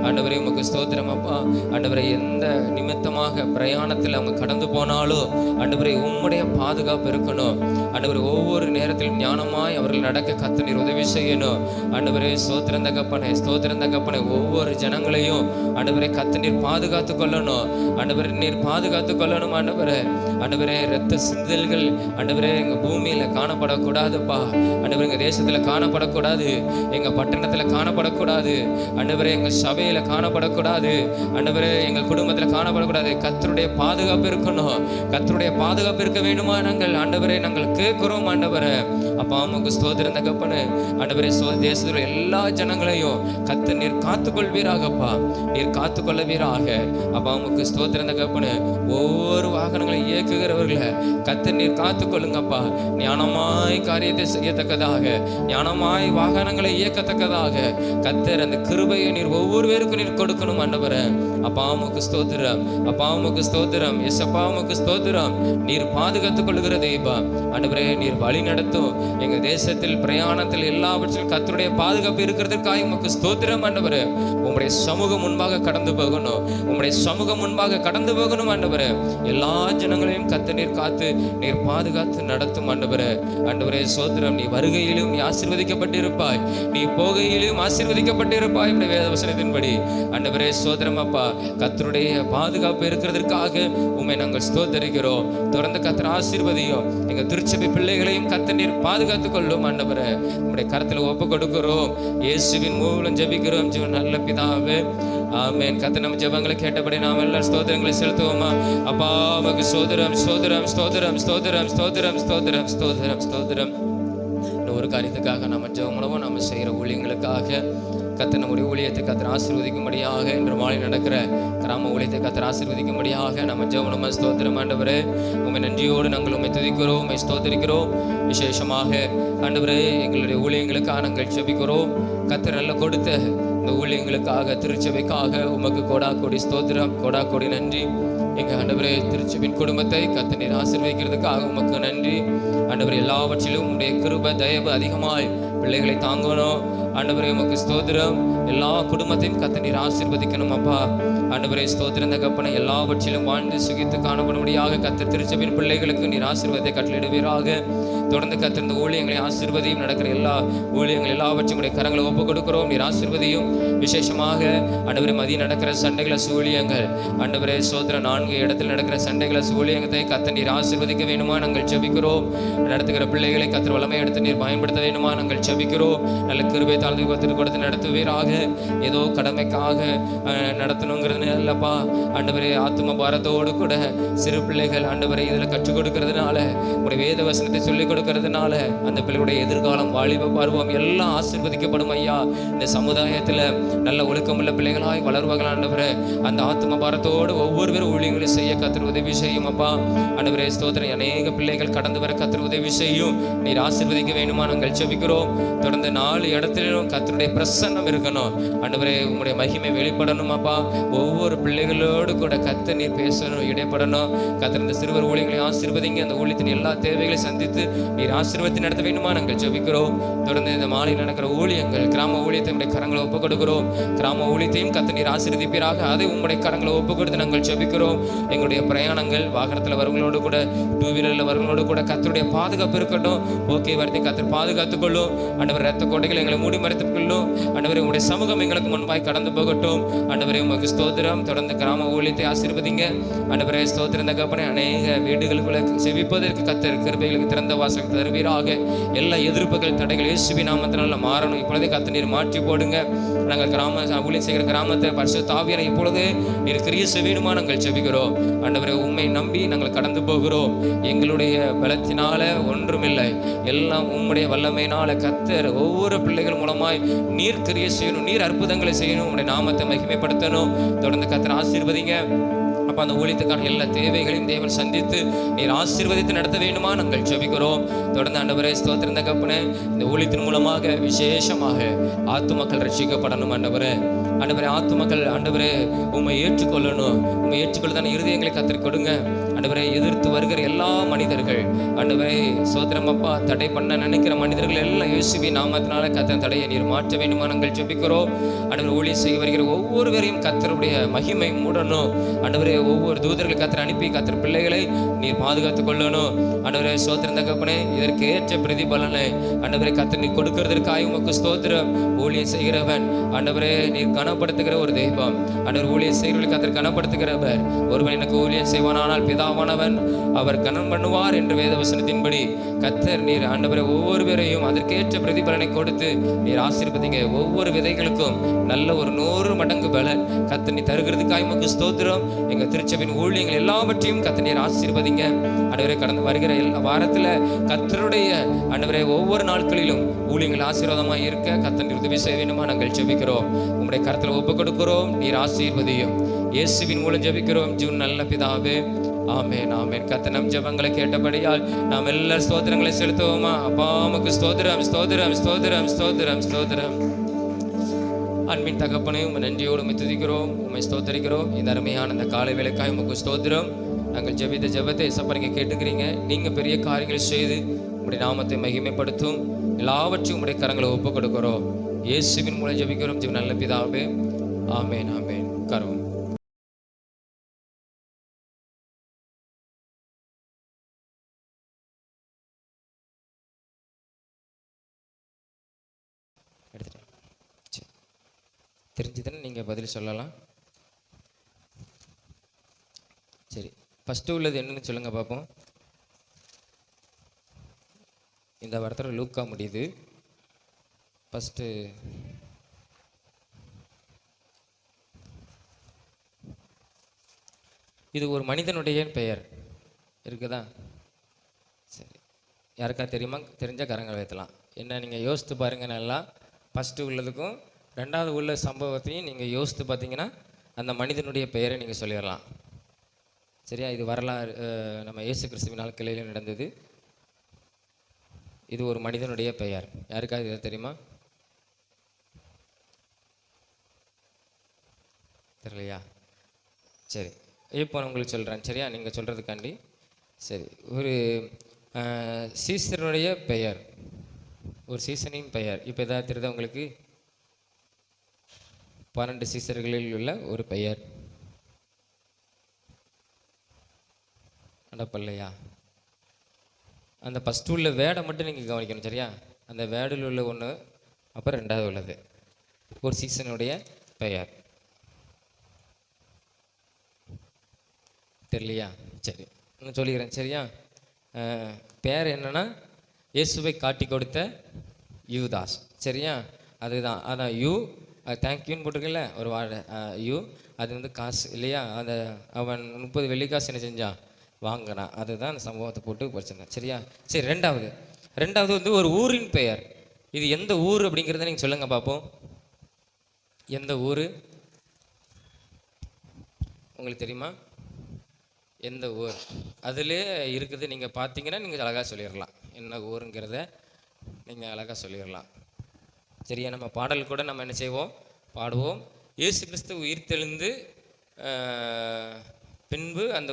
ஆண்டவரே உமக்கு ஸ்தோத்திரம் அப்பா. ஆண்டவரை எந்த நிமித்தமாக பிரயாணத்தில் அவங்க கடந்து போனாலும் ஆண்டவரை உம்முடைய பாதுகாப்பு இருக்கணும். ஆண்டவரை ஒவ்வொரு நேரத்திலும் ஞானமாய் அவர்கள் நடக்க கர்த்தர் நீர் உதவி செய்யணும். ஆண்டவரே ஸ்தோத்திரம் தகப்பனே, ஸ்தோத்திரம் தகப்பனே. ஒவ்வொரு ஜனங்களையும் ஆண்டவரை கர்த்தர் நீர் பாதுகாத்து கொள்ளணும். ஆண்டவரை நீர் பாதுகாத்து கொள்ளணும் ஆண்டவரே. ஆண்டவரே இரத்த சிந்தல்கள் ஆண்டவரே எங்க பூமியில காணப்படக்கூடாதுப்பா. ஆண்டவரே எங்க தேசத்துல காணப்படக்கூடாது, எங்க பட்டணத்துல காணப்படக்கூடாது. ஆண்டவரே எங்க சபையில காணப்படக்கூடாது. ஆண்டவரே எங்கள் குடும்பத்துல காணப்படக்கூடாது. கர்த்தருடைய பாதுகாப்பு இருக்கணும். கர்த்தருடைய பாதுகாப்பு இருக்க வேண்டுமா நாங்கள் ஆண்டவரே நாங்கள் கேட்கிறோம் ஆண்டவரே. அப்பா உமக்கு ஸ்தோத்திரம் தகப்பனே. ஆண்டவரே தேசத்துல எல்லா ஜனங்களையும் கர்த்தர் நீர் காத்துக்கொள்வீராகப்பா. நீர் காத்துக்கொள்ளவீராக. அப்பா உமக்கு ஸ்தோத்திரம் தகப்பனே. ஒவ்வொரு வாகனங்களை இயக்குகிறவர்களை கர்த்தர் நீர் காத்துக்கொள்ளுங்கப்பா. ஞானமாய் காரியத்தை செய்யத்தக்கதாக, ஞானமாய் வாகனங்களை இயக்கத்தக்கதாக கர்த்தர் அந்த கிருபையை நீர் ஒவ்வொருவருக்கும் நீர் கொடுக்கணும் ஆண்டவரே. அப்பா உமக்கு ஸ்தோத்திரம், அப்பா உமக்கு ஸ்தோத்திரம், எஸ்அப்பா உமக்கு ஸ்தோத்திரம். நீர் பாதுகாத்துக் கொள்ளுகிற தெய்வா ஆண்டவரே. நீர் வழி நடத்தும் எங்க தேசத்தில் பிரயாணத்தில் எல்லாவற்றிலும் கர்த்தருடைய பாதுகாப்பு இருக்கிறதுக்காக உமக்கு ஸ்தோத்திரம் ஆண்டவரே. உம்முடைய சமூகம் முன்பாக கடந்து போகணும், உம்முடைய சமூகம் முன்பாக கடந்து போகணும் ஆண்டவரே. எல்லா ஜனங்களையும் கர்த்தர் நீர் காத்து நீர் பாதுகாத்து நடத்தும் ஆண்டவரே. ஆண்டவரே ஸ்தோத்திரம். நீ வருகையிலும் நீ ஆசீர்வதிக்கப்பட்டிருப்பாய், நீ போகையிலும் ஆசீர்வதிக்கப்பட்டிருப்பாய் இந்த வேத வசனத்தின்படி. ஆண்டவரே ஸ்தோத்திரம் அப்பா. கர்த்தருடைய பாதுகாப்பு இருக்கிறதற்காக உம்மை நாங்கள் ஸ்தோத்தரிக்கிறோம். தொடர்ந்து கர்த்தர் ஆசீர்வதியும். எங்க திருச்சபை பிள்ளைகளையும் கர்த்தர் நீர் பாதுகாத்துக் கொள்ளும் ஆண்டவரே. உம்முடைய கரத்துல ஒப்பு கொடுக்கிறோம். இயேசுவின் மூலம் ஜெபிக்கிறோம் ஜீவன் நல்ல பிதாவே, ஆமென். கர்த்தர் நம்ம ஜெபங்களை கேட்டபடி நாம் எல்லா ஸ்தோத்திரங்களை செலுத்துவோமா. அப்பா உமக்கு ஸ்தோத்திரம், ஸ்தோத்திரம், ஸ்தோத்திரம், ஸ்தோத்திரம், ஸ்தோத்திரம், ஸ்தோத்திரம், ஸ்தோத்திரம், ஸ்தோத்திரம். ஒரு காரியத்துக்காக நம்ம ஜெபம் மூலமா நம்ம செய்கிற ஊழியங்களுக்காக கர்த்தர் நம்முடைய ஊழியத்தை கர்த்தர் ஆசீர்வதிக்கும்படியாக, இன்று மாலை நடக்கிற கிராம ஊழியத்தை கர்த்தர் ஆசீர்வதிக்கும்படியாக நம்ம ஜெபம் ஸ்தோத்திரம் ஆண்டவரே. உம்மை நன்றியோடு நாங்கள் உம்மை துதிக்கிறோம், உம்மை ஸ்தோத்திரிக்கிறோம். விசேஷமாக ஆண்டவரே எங்களுடைய ஊழியங்களுக்காக நாங்கள் ஜெபிக்கிறோம். கர்த்தர் நல்ல கொடுத்த இந்த ஊழியங்களுக்காக, திருச்சபைக்காக உமக்கு கோடாக்கோடி ஸ்தோத்திரம், கோடாக்கோடி நன்றி. எங்க ஆண்டவரே திருச்சபையின் குடும்பத்தை கர்த்தர் நீர் ஆசீர்வதிக்கிறதுக்காக உமக்கு நன்றி ஆண்டவரே. எல்லாவற்றிலும் உடைய கிருபை தயவு அதிகமாய் பிள்ளைகளை தாங்கணும் ஆண்டவரே. உமக்கு ஸ்தோத்திரம். எல்லா குடும்பத்தையும் கர்த்தர் நீர் ஆசீர்வதிக்கணும் அப்பா. ஆண்டவரே ஸ்தோத்திரம் தகப்பனே. எல்லாவற்றிலும் வாழ்ந்து சுகித்து காணப்படும்படியாக கர்த்தர் திருச்சபையின் பிள்ளைகளுக்கு நீர் ஆசீர்வாதத்தை கட்டளையிடுவீராக. தொடர்ந்து கர்த்தர் இந்த ஊழியங்களை ஆசீர்வதியும். நடக்கிற எல்லா ஊழியங்கள் எல்லாவற்றையும் உடைய கரங்களை ஒப்பு கொடுக்கிறோம். நீர் ஆசீர்வதியும். விசேஷமாக ஆண்டவரே மதியம் நடக்கிற சண்டைகளை ஊழியங்கள் ஆண்டவரே ஸ்தோத்திரம் 4 இடத்தில் நடக்கிற சண்டைகளை ஊழியத்தை கர்த்தர் நீர் ஆசீர்வதிக்க வேணுமா நாங்கள் ஜெபிக்கிறோம். நடத்துகிற பிள்ளைகளை கர்த்தர் வல்லமை எடுத்து நீர் பயன்படுத்த வேணுமா நாங்கள் ஜெபிக்கிறோம். நல்ல கிருபை தாழ்ந்து கொடுத்து நடத்துவீராக. ஏதோ கடமைக்காக நடத்தணுங்கிறது இல்லப்பா ஆண்டவரே. ஆத்தும பாரத்தோடு கூட சிறு பிள்ளைகள் ஆண்டவரை இதில் கற்றுக் கொடுக்கறதுனால, உடைய வேத வசனத்தை சொல்லிக் கொடுக்கறதுனால அந்த பிள்ளைகளுடைய எதிர்காலம், வாலிப பருவம் எல்லாம் ஆசீர்வதிக்கப்படும் ஐயா. இந்த சமுதாயத்தில் நல்ல ஒழுக்கமுள்ள பிள்ளைகளாய் வளர்வார்கள் ஆண்டவரே. அந்த ஆத்தும பாரத்தோடு ஒவ்வொருவரும் ஊழியங்களை செய்ய கர்த்தர் உதவி செய்யும் அப்பா. ஆண்டவரே ஸ்தோத்திரம். அநேக பிள்ளைகள் கடந்து வர கர்த்தர் உதவி செய்யும். நீர் ஆசீர்வதிக்க வேணுமா நாங்கள் ஜெபிக்கிறோம். தொடர்ந்து 4 இடத்திலும் கர்த்தருடைய பிரசன்னம் இருக்கணும் ஆண்டவரே. உங்களுடைய மகிமை வெளிப்படணும் அப்பா. ஒவ்வொரு பிள்ளைகளோடு கூட கத்த நீர் பேசணும், இடைப்படணும். கத்த இந்த சிறுவர் ஊழியர்களை ஆசீர்வதிங்க. அந்த ஊழியத்தின் எல்லா தேவைகளையும் சந்தித்து நீர் ஆசீர்வதித்து நடத்த வேண்டுமா நாங்கள் ஜெபிக்கிறோம். தொடர்ந்து இந்த மாலையில் நடக்கிற ஊழியங்கள், கிராம ஊழியத்தை உடைய கரங்களை ஒப்புக் கொடுக்கிறோம். கிராம ஊழியத்தையும் கத்த நீர் ஆசீர்வதிப்பீராக. அதை உங்களுடைய கரங்களை ஒப்புக் கொடுத்து நாங்கள் ஜெபிக்கிறோம். எங்களுடைய பிரயாணங்கள், வாகனத்தில் வரவங்களோடு கூட, டூ வீலரில் வரவங்களோடு கூட கத்தருடைய பாதுகாப்பு இருக்கட்டும். ஓகே வரத்தை கத்தர் பாதுகாத்துக் கொள்ளும். ஆண்டவர் ரத்த கோட்டைகள் எங்களை மூடி மறைத்துக் கொள்ளும். ஆண்டவரே உங்களுடைய சமூகம் எங்களுக்கு முன்பாய் கடந்து போகட்டும். ஆண்டவரே உமக்கு ஸ்தோத்திரம். தொடர்ந்து கிராம ஊழியத்தை ஆசீர்வதிங்க. ஆண்டவரே ஸ்தோத்திரம் தகப்பனே. அநேக வீடுகளுக்குள்ள செவிப்பதற்கு கத்தர் கிருபைகளுக்கு திறந்த வாசல் தருவீராக. எல்லா எதிர்ப்புகள், தடைகள் இயேசுவின் நாமத்தினால மாறணும். இப்பொழுதே கத்த நீர் மாற்றி போடுங்க. நாங்கள் கிராம ஊழியம் செய்கிற கிராமத்தை பரிசுத்த ஆவியானவர் இப்பொழுது நீர் கிரியை செய்யணுமா நாங்கள் ஜெபிக்கிறோம். ஆண்டவரே உம்மை நம்பி நாங்கள் கடந்து போகிறோம். எங்களுடைய பலத்தினால ஒன்றுமில்லை, எல்லாம் உம்முடைய வல்லமையினால கத்தர் ஒவ்வொரு பிள்ளைகள் மூலமாய் நீர் கிரியை செய்யணும், நீர் அற்புதங்களை செய்யணும், உம்முடைய நாமத்தை மகிமைப்படுத்தணும். தொடர்ந்து கத்தர் ஆசீர்வதிங்க. அப்போ அந்த ஊழியத்துக்கான எல்லா தேவைகளையும் தேவன் சந்தித்து நீர் ஆசீர்வதித்து நடத்த வேண்டுமா நாங்கள் ஜெபிக்கிறோம். தொடர்ந்து ஆண்டவரே ஸ்தோத்திரம் தகப்பனே. இந்த ஊழியத்தின் மூலமாக விசேஷமாக ஆத்துமக்கள் ரட்சிக்கப்படணும். ஆண்டவரே ஆத்துமக்கள் ஆண்டவரே உம்மை ஏற்றுக்கொள்ளணும். உம்மை ஏற்றுக்கொள்ளதான இருதயங்களை கத்தர் கொடுங்க. ஆண்டவரே எதிர்த்து வருகிற எல்லா மனிதர்கள், ஆண்டவரே ஸ்தோத்திரம் அப்பா, தடை பண்ண நினைக்கிற மனிதர்கள் எல்லாம் இயேசுவின் நாமத்தினால கத்தர் தடையை நீர் மாற்ற வேண்டுமா நாங்கள் ஜெபிக்கிறோம். ஆண்டவர் ஊழியம் செய்ய வருகிற ஒவ்வொருவரையும் கத்தருடைய மகிமை மூடணும். ஆண்டவரே ஒவ்வொரு தூதர்கள் கத்தர் அனுப்பி கத்தர் பிள்ளைகளை நீர் பாதுகாத்துக் கொள்ளணும். ஆண்டவரே ஸ்தோத்திரம் தகப்பனே. இதற்கு ஏற்ற பிரதிபலனை ஆண்டவரே கத்தர் நீர் கொடுக்கிறதற்காக உமக்கு ஸ்தோத்திரம். ஊழியம் செய்கிறவன் ஆண்டவரே நீர் கனப்படுத்துகிற ஒரு தெய்வம். ஆண்டவர் ஊழியம் செய்கிறவர்கள் கத்தர் கனப்படுத்துகிறவர். ஒருவன் எனக்கு ஊழியம் செய்வானால் பிதாவானவன் அவர் கனம் பண்ணுவார் என்று வேதவசனத்தின்படி கத்தர் நீர் ஆண்டவரை ஒவ்வொரு பேரையும் அதற்கேற்ற பிரதிபலனை கொடுத்து நீர் ஆசீர்வதிங்க. ஒவ்வொரு விதைகளுக்கும் நல்ல ஒரு 100 மடங்கு பலன் கத்தர் நீர் தருகிறதுக்காக உமக்கு ஸ்தோத்திரம். எங்க திருச்சபையின் ஊழியங்கள் எல்லாவற்றையும் கத்தர் நீர் ஆசீர்வதிங்க. ஆண்டவரே கடந்து வருகிற எல்லா வாரத்துல கத்தருடைய ஆண்டவரே ஒவ்வொரு நாட்களிலும் ஊழியங்கள் ஆசீர்வாதமாக இருக்க கத்தர் நீர் உதவி செய்ய வேண்டுமா நாங்கள் ஜெபிக்கிறோம். உங்களுடைய கருத்துல ஒப்புக் கொடுக்கிறோம். நீர் ஆசீர்வதியும். இயேசுவின் மூலம் ஜெபிக்கிறோம் ஜீவன் நல்ல பிதாவே. ஆமென் ஆமென். கர்த்தர் நம் ஜெபங்களை கேட்டபடியால் நாம் எல்லாரும் ஸ்தோத்திரங்களை செலுத்துவோமா? அப்பா உமக்கு ஸ்தோத்திரம் ஸ்தோத்திரம் ஸ்தோத்திரம் ஸ்தோத்திரம் ஸ்தோத்திரம். அன்பின் தகப்பனே உம்மை நன்றியோடு உம்மை துதிக்கிறோம், உம்மை ஸ்தோத்தரிக்கிறோம். இந்த அருமையான இந்த காலை வேளைக்காய் உமக்கு ஸ்தோத்திரம். நாங்கள் ஜெபித்த ஜெபத்தை இசப்பா நீங்க கேட்டுக்கிறீங்க. நீங்க பெரிய காரியங்களை செய்து உம்முடைய நாமத்தை மகிமைப்படுத்தும். எல்லாவற்றையும் உம்முடைய கரங்களை ஒப்புக் கொடுக்கிறோம். இயேசுவின் மூலம் ஜெபிக்கிறோம் ஜீவன் நல்ல பிதாவே. ஆமென் ஆமென். கரம் எடுத்துட்டேன். தெரிஞ்சுதானே நீங்கள் பதில் சொல்லலாம். சரி, ஃபஸ்ட்டு உள்ளது என்னன்னு சொல்லுங்கள் பார்ப்போம். இந்த வாரத்தில் லூக்கா முடியுது. ஃபஸ்ட்டு இது ஒரு மனிதனுடைய பெயர் இருக்குதா? சரி, யாருக்கா தெரியுமா? தெரிஞ்சால் கரங்கள் வைத்தலாம். என்ன நீங்கள் யோசித்து பாருங்கள் நல்லா. ஃபஸ்ட்டு உள்ளதுக்கும் ரெண்டாவது உள்ள சம்பவத்தையும் நீங்கள் யோசித்து பார்த்தீங்கன்னா அந்த மனிதனுடைய பெயரை நீங்கள் சொல்லிடலாம். சரியா? இது வரலாறு நம்ம இயேசு கிறிஸ்துவின் நாட்களில் நடந்தது. இது ஒரு மனிதனுடைய பெயர். யாருக்காவது இதை தெரியுமா? தெரியலையா? சரி, இப்போ நான் உங்களுக்கு சொல்கிறேன். சரியா? நீங்கள் சொல்கிறதுக்காண்டி. சரி, ஒரு சீசனுடைய பெயர், ஒரு சீசனின் பெயர். இப்போ எதாவது தெரியுதா உங்களுக்கு? 12 சீசர்களில் உள்ள ஒரு பெயர் அடப்பல்லையா? அந்த ஃபஸ்ட்டு உள்ள வேடை மட்டும் நீங்கள் கவனிக்கணும். சரியா? அந்த வேடில் உள்ள ஒன்று, அப்புறம் ரெண்டாவது உள்ளது ஒரு சீசனுடைய பெயர். தெரியலையா? சரி, நான் சொல்லிக்கிறேன். சரியா? பேர் என்னன்னா இயேசுவை காட்டி கொடுத்த யூதாஸ். சரியா? அதுதான், அதான் யூ, தேங்க்யூன்னு போட்டிருக்கல ஒரு வார்டு யூ. அது வந்து காசு இல்லையா? அதை அவன் 30 வெள்ளிக்காசு என்ன செஞ்சான்? வாங்கினான். அதுதான் அந்த சம்பவத்தை போட்டு படிச்சிருந்தேன். சரியா? சரி, ரெண்டாவது வந்து ஒரு ஊரின் பெயர். இது எந்த ஊர் அப்படிங்கிறத நீங்கள் சொல்லுங்கள் பார்ப்போம். எந்த ஊர் உங்களுக்கு தெரியுமா? எந்த ஊர் அதிலே இருக்குது நீங்கள் பார்த்தீங்கன்னா நீங்கள் அழகாக சொல்லிடலாம். என்ன ஊருங்கிறத நீங்கள் அழகாக சொல்லிடலாம். சரியா? நம்ம பாடல் கூட நம்ம என்ன செய்வோம்? பாடுவோம். இயேசு கிறிஸ்து உயிர்த்தெழுந்து பின்பு அந்த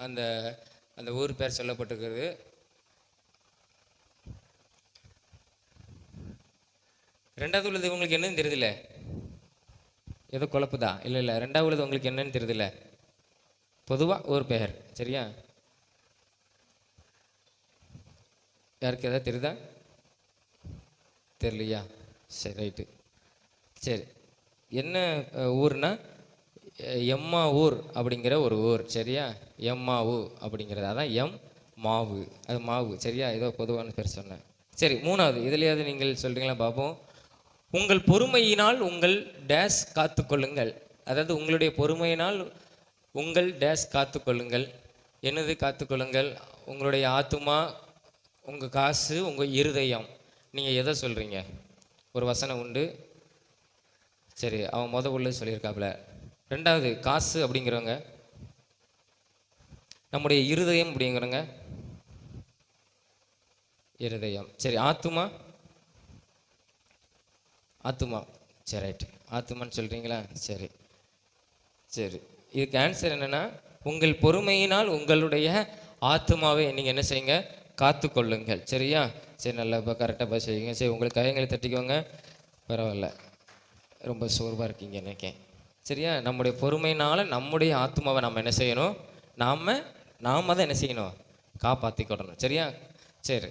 அந்த அந்த ஊர் பேர் சொல்லப்பட்டிருக்கிறது. ரெண்டாவது உள்ளது உங்களுக்கு என்னன்னு தெரியுதுல்ல? ஏதோ குழப்புதா? இல்லை இல்லை, ரெண்டாவது உள்ளது உங்களுக்கு என்னன்னு தெரியுதுல்ல? பொதுவாக ஊர் பெயர். சரியா? யாருக்கு எதாவது தெரியுதா? தெரியலையா? சரி, ரைட்டு. சரி, என்ன ஊர்னா எம்மா ஊர் அப்படிங்கிற ஒரு ஊர். சரியா? எம்மாவு அப்படிங்கிறது அதான் எம் மாவு, அது மாவு. சரியா? ஏதோ பொதுவான பேர் சொன்னேன். சரி, மூணாவது இதுலையாவது நீங்கள் சொல்கிறீங்களா பார்ப்போம். உங்கள் பொறுமையினால் உங்கள் டேஸ் காத்துக்கொள்ளுங்கள். அதாவது உங்களுடைய பொறுமையினால் உங்கள் டேஸ் காத்துக்கொள்ளுங்கள். என்னது காத்துக்கொள்ளுங்கள்? உங்களுடைய ஆத்துமா, உங்கள் காசு, உங்கள் இருதயம். நீங்கள் எதை சொல்கிறீங்க? ஒரு வசனம் உண்டு. சரி, அவன் உள்ள சொல்லியிருக்காப்புல. ரெண்டாவது காசு அப்படிங்கிறவங்க, நம்முடைய இருதயம் அப்படிங்கிறவங்க இருதயம். சரி, ஆத்துமா, ஆத்துமா. சரி, ரைட்டு, ஆத்துமான்னு சொல்கிறீங்களா? சரி சரி, இதுக்கு ஆன்சர் என்னென்னா, உங்கள் பொறுமையினால் உங்களுடைய ஆத்துமாவை நீங்கள் என்ன செய்யுங்க? காத்து கொள்ளுங்கள். சரியா? சரி, நல்லா இப்போ கரெக்டாக செய்யுங்க. சரி, உங்களுக்கு கையங்களை தட்டிக்கோங்க. பரவாயில்ல, ரொம்ப சோர்வாக இருக்கீங்க நினைக்கேன். சரியா? நம்முடைய பொறுமையினால் நம்முடைய ஆத்மாவை நம்ம என்ன செய்யணும்? நாம் தான் என்ன செய்யணும்? காப்பாற்றிக்கிடணும். சரியா? சரி,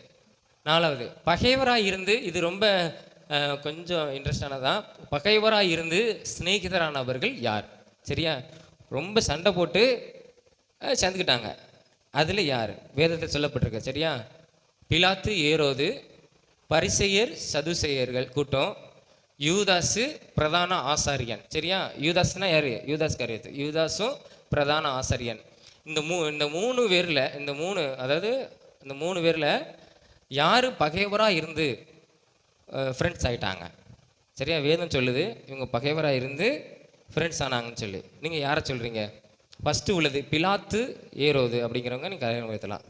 நாலாவது பகைவராக இருந்து, இது ரொம்ப கொஞ்சம் இன்ட்ரெஸ்டானதான். பகைவராக இருந்து சிநேகிதரானவர்கள் யார்? சரியா? ரொம்ப சண்டை போட்டு சேர்ந்துக்கிட்டாங்க, அதில் யார்? வேதத்தில் சொல்லப்பட்டிருக்கு. சரியா? பிலாத்து, ஏரோது, பரிசேயர், சதுசேயர்கள் கூட்டம், யூதாசு, பிரதான ஆசாரியன். சரியா? யூதாஸ்னா யாரு? யூதாஸ் கரியத்து. யூதாஸும் பிரதான ஆசாரியன். இந்த மூணு பேரில் இந்த மூணு பேரில் யார் பகைவராக இருந்து ஃப்ரெண்ட்ஸ் ஆகிட்டாங்க? சரியா? வேதம் சொல்லுது இவங்க பகைவராக இருந்து ஃப்ரெண்ட்ஸ் ஆனாங்கன்னு சொல்லி. நீங்கள் யாரை சொல்கிறீங்க? ஃபஸ்ட்டு உள்ளது பிலாத்து, ஏரோது அப்படிங்கிறவங்க நீங்கள் கல்யாணம் வைத்தலாம்.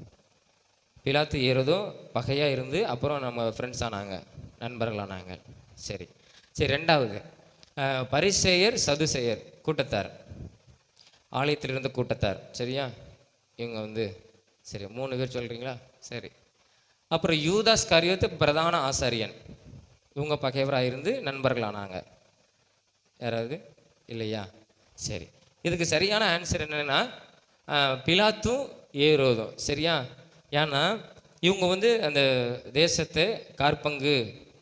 பிலாத்து, ஏரோதும் பகையாக இருந்து அப்புறம் நம்ம ஃப்ரெண்ட்ஸ் ஆனாங்க, நண்பர்களானாங்க. சரி சரி, ரெண்டாவது பரிசேயர், சதுசேயர் கூட்டத்தார், ஆலயத்தில் இருந்த கூட்டத்தார். சரியா? இவங்க சரி, 3 பேர் சொல்கிறீங்களா? சரி. அப்புறம் யூதாஸ் காரியோத்து, பிரதான ஆசாரியன். இவங்க பகைவராக இருந்து நண்பர்களானாங்க. யாராவது இல்லையா? சரி, இதுக்கு சரியான ஆன்சர் என்னென்னா பிலாத்தும் ஏரோதும். சரியா? ஏன்னா இவங்க அந்த தேசத்தை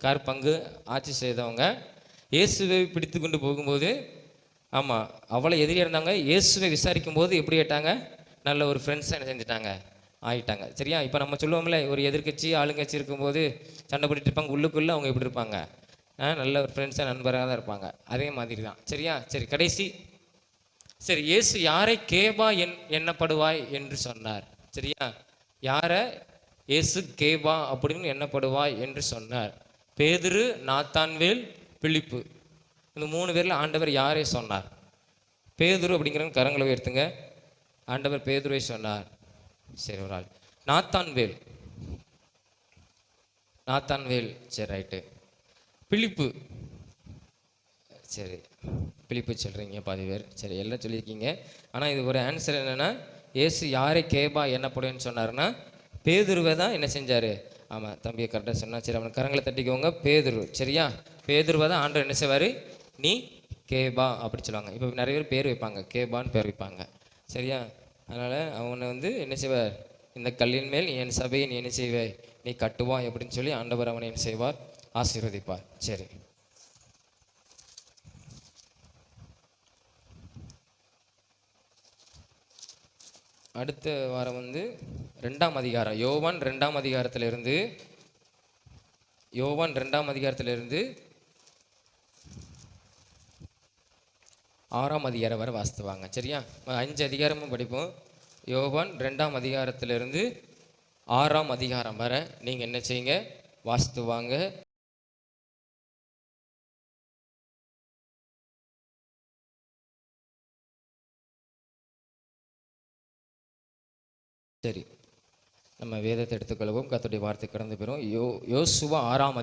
காற்பங்கு ஆட்சி செய்தவங்க. இயேசுவை பிடித்து கொண்டு போகும்போது, ஆமாம், அவ்வளோ எதிரியாக இருந்தாங்க. இயேசுவை விசாரிக்கும் போது எப்படி ஆயிட்டாங்க? நல்ல ஒரு ஃப்ரெண்ட்ஸாக என்ன செஞ்சுட்டாங்க? ஆகிட்டாங்க. சரியா? இப்போ நம்ம சொல்லுவோம்ல, ஒரு எதிர்கட்சி ஆளுங்கட்சி இருக்கும்போது சண்டை போட்டுட்டு இருப்பாங்க, உள்ளுக்குள்ளே அவங்க எப்படி இருப்பாங்க? நல்ல ஒரு ஃப்ரெண்ட்ஸாக, நண்பராக தான் இருப்பாங்க. அதே மாதிரி தான். சரியா? சரி, கடைசி. சரி, இயேசு யாரை கேபா எண்ணப்படுவாய் என்று சொன்னார்? சரியா? யாரை இயேசு கேபா அப்படின்னு எண்ணப்படுவாய் என்று சொன்னார்? பேதுரு, நாத்தான்வேல், பிலிப்பு. இந்த 3 பேரில் ஆண்டவர் யாரை சொன்னார்? பேதுரு அப்படிங்கிறவங்க கரங்களை உயர்த்துங்க. ஆண்டவர் பேதுருவை சொன்னார். சரி, ஒரு ஆள் நாத்தான்வேல். சரி, ரைட்டு. பிலிப்பு. சரி, பிலிப்பு சொல்கிறீங்க பாதி பேர். சரி, எல்லாம் சொல்லியிருக்கீங்க. ஆனால் இது ஒரு ஆன்சர் என்னென்னா, இயேசு யாரை கேபா என்னப்படுன்னு சொன்னார்னா பேதுருவை தான் என்ன செஞ்சார்? ஆமாம், தம்பியை கரெக்டாக சொன்னால். சரி, அவனுக்கு கரங்களை தட்டிக்கோங்க. பேதுரு. சரியா? பேதுருவை தான் ஆண்டவர் என்ன செய்வார்? நீ கேபா அப்படி சொல்லுவாங்க. இப்போ நிறைய பேர் வைப்பாங்க, கேபான்னு பேர் வைப்பாங்க. சரியா? அதனால் அவனை என்ன செய்வார்? இந்த கல்லின் மேல் என் சபையை நீ என்ன செய்வாய்? நீ கட்டுவாய் அப்படின்னு சொல்லி ஆண்டவர் அவனை என்ன செய்வார்? ஆசீர்வதிப்பார். சரி, அடுத்த வாரம் 2ஆம் அதிகாரம், யோவான் 2ஆம் அதிகாரத்திலிருந்து 6ஆம் அதிகாரம் வரை வாசித்துவாங்க. சரியா? 5 அதிகாரமும் படிப்போம். யோவான் 2ஆம் அதிகாரத்திலிருந்து 6ஆம் அதிகாரம் வரை நீங்கள் என்ன செய்யுங்க? வாசித்துவாங்க. சரி, நம்ம வேதத்தை எடுத்துக்கொள்வோம். கர்த்தருடைய வார்த்தை கடந்து போயிடும். யோசுவா 6ஆம்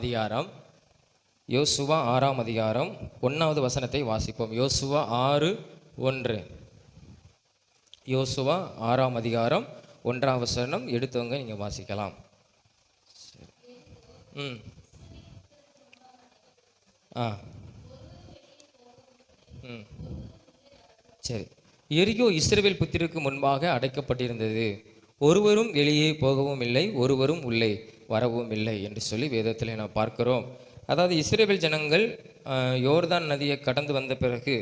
அதிகாரம், 1வது வசனத்தை வாசிப்போம். யோசுவா 6, 1. யோசுவா 6ஆம் அதிகாரம் 1ஆம் வசனம் எடுத்தவங்க நீங்கள் வாசிக்கலாம். ம் ஆ ம் சரி. எரிகோ இஸ்ரவேல் புத்திரருக்கு முன்பாக அடைக்கப்பட்டிருந்தது, ஒருவரும் வெளியே போகவும் இல்லை, ஒருவரும் உள்ளே வரவும் இல்லை என்று சொல்லி வேதத்தில் நாம் பார்க்கிறோம். அதாவது இஸ்ரவேல் ஜனங்கள் யோர்தான் நதியை கடந்து வந்த பிறகு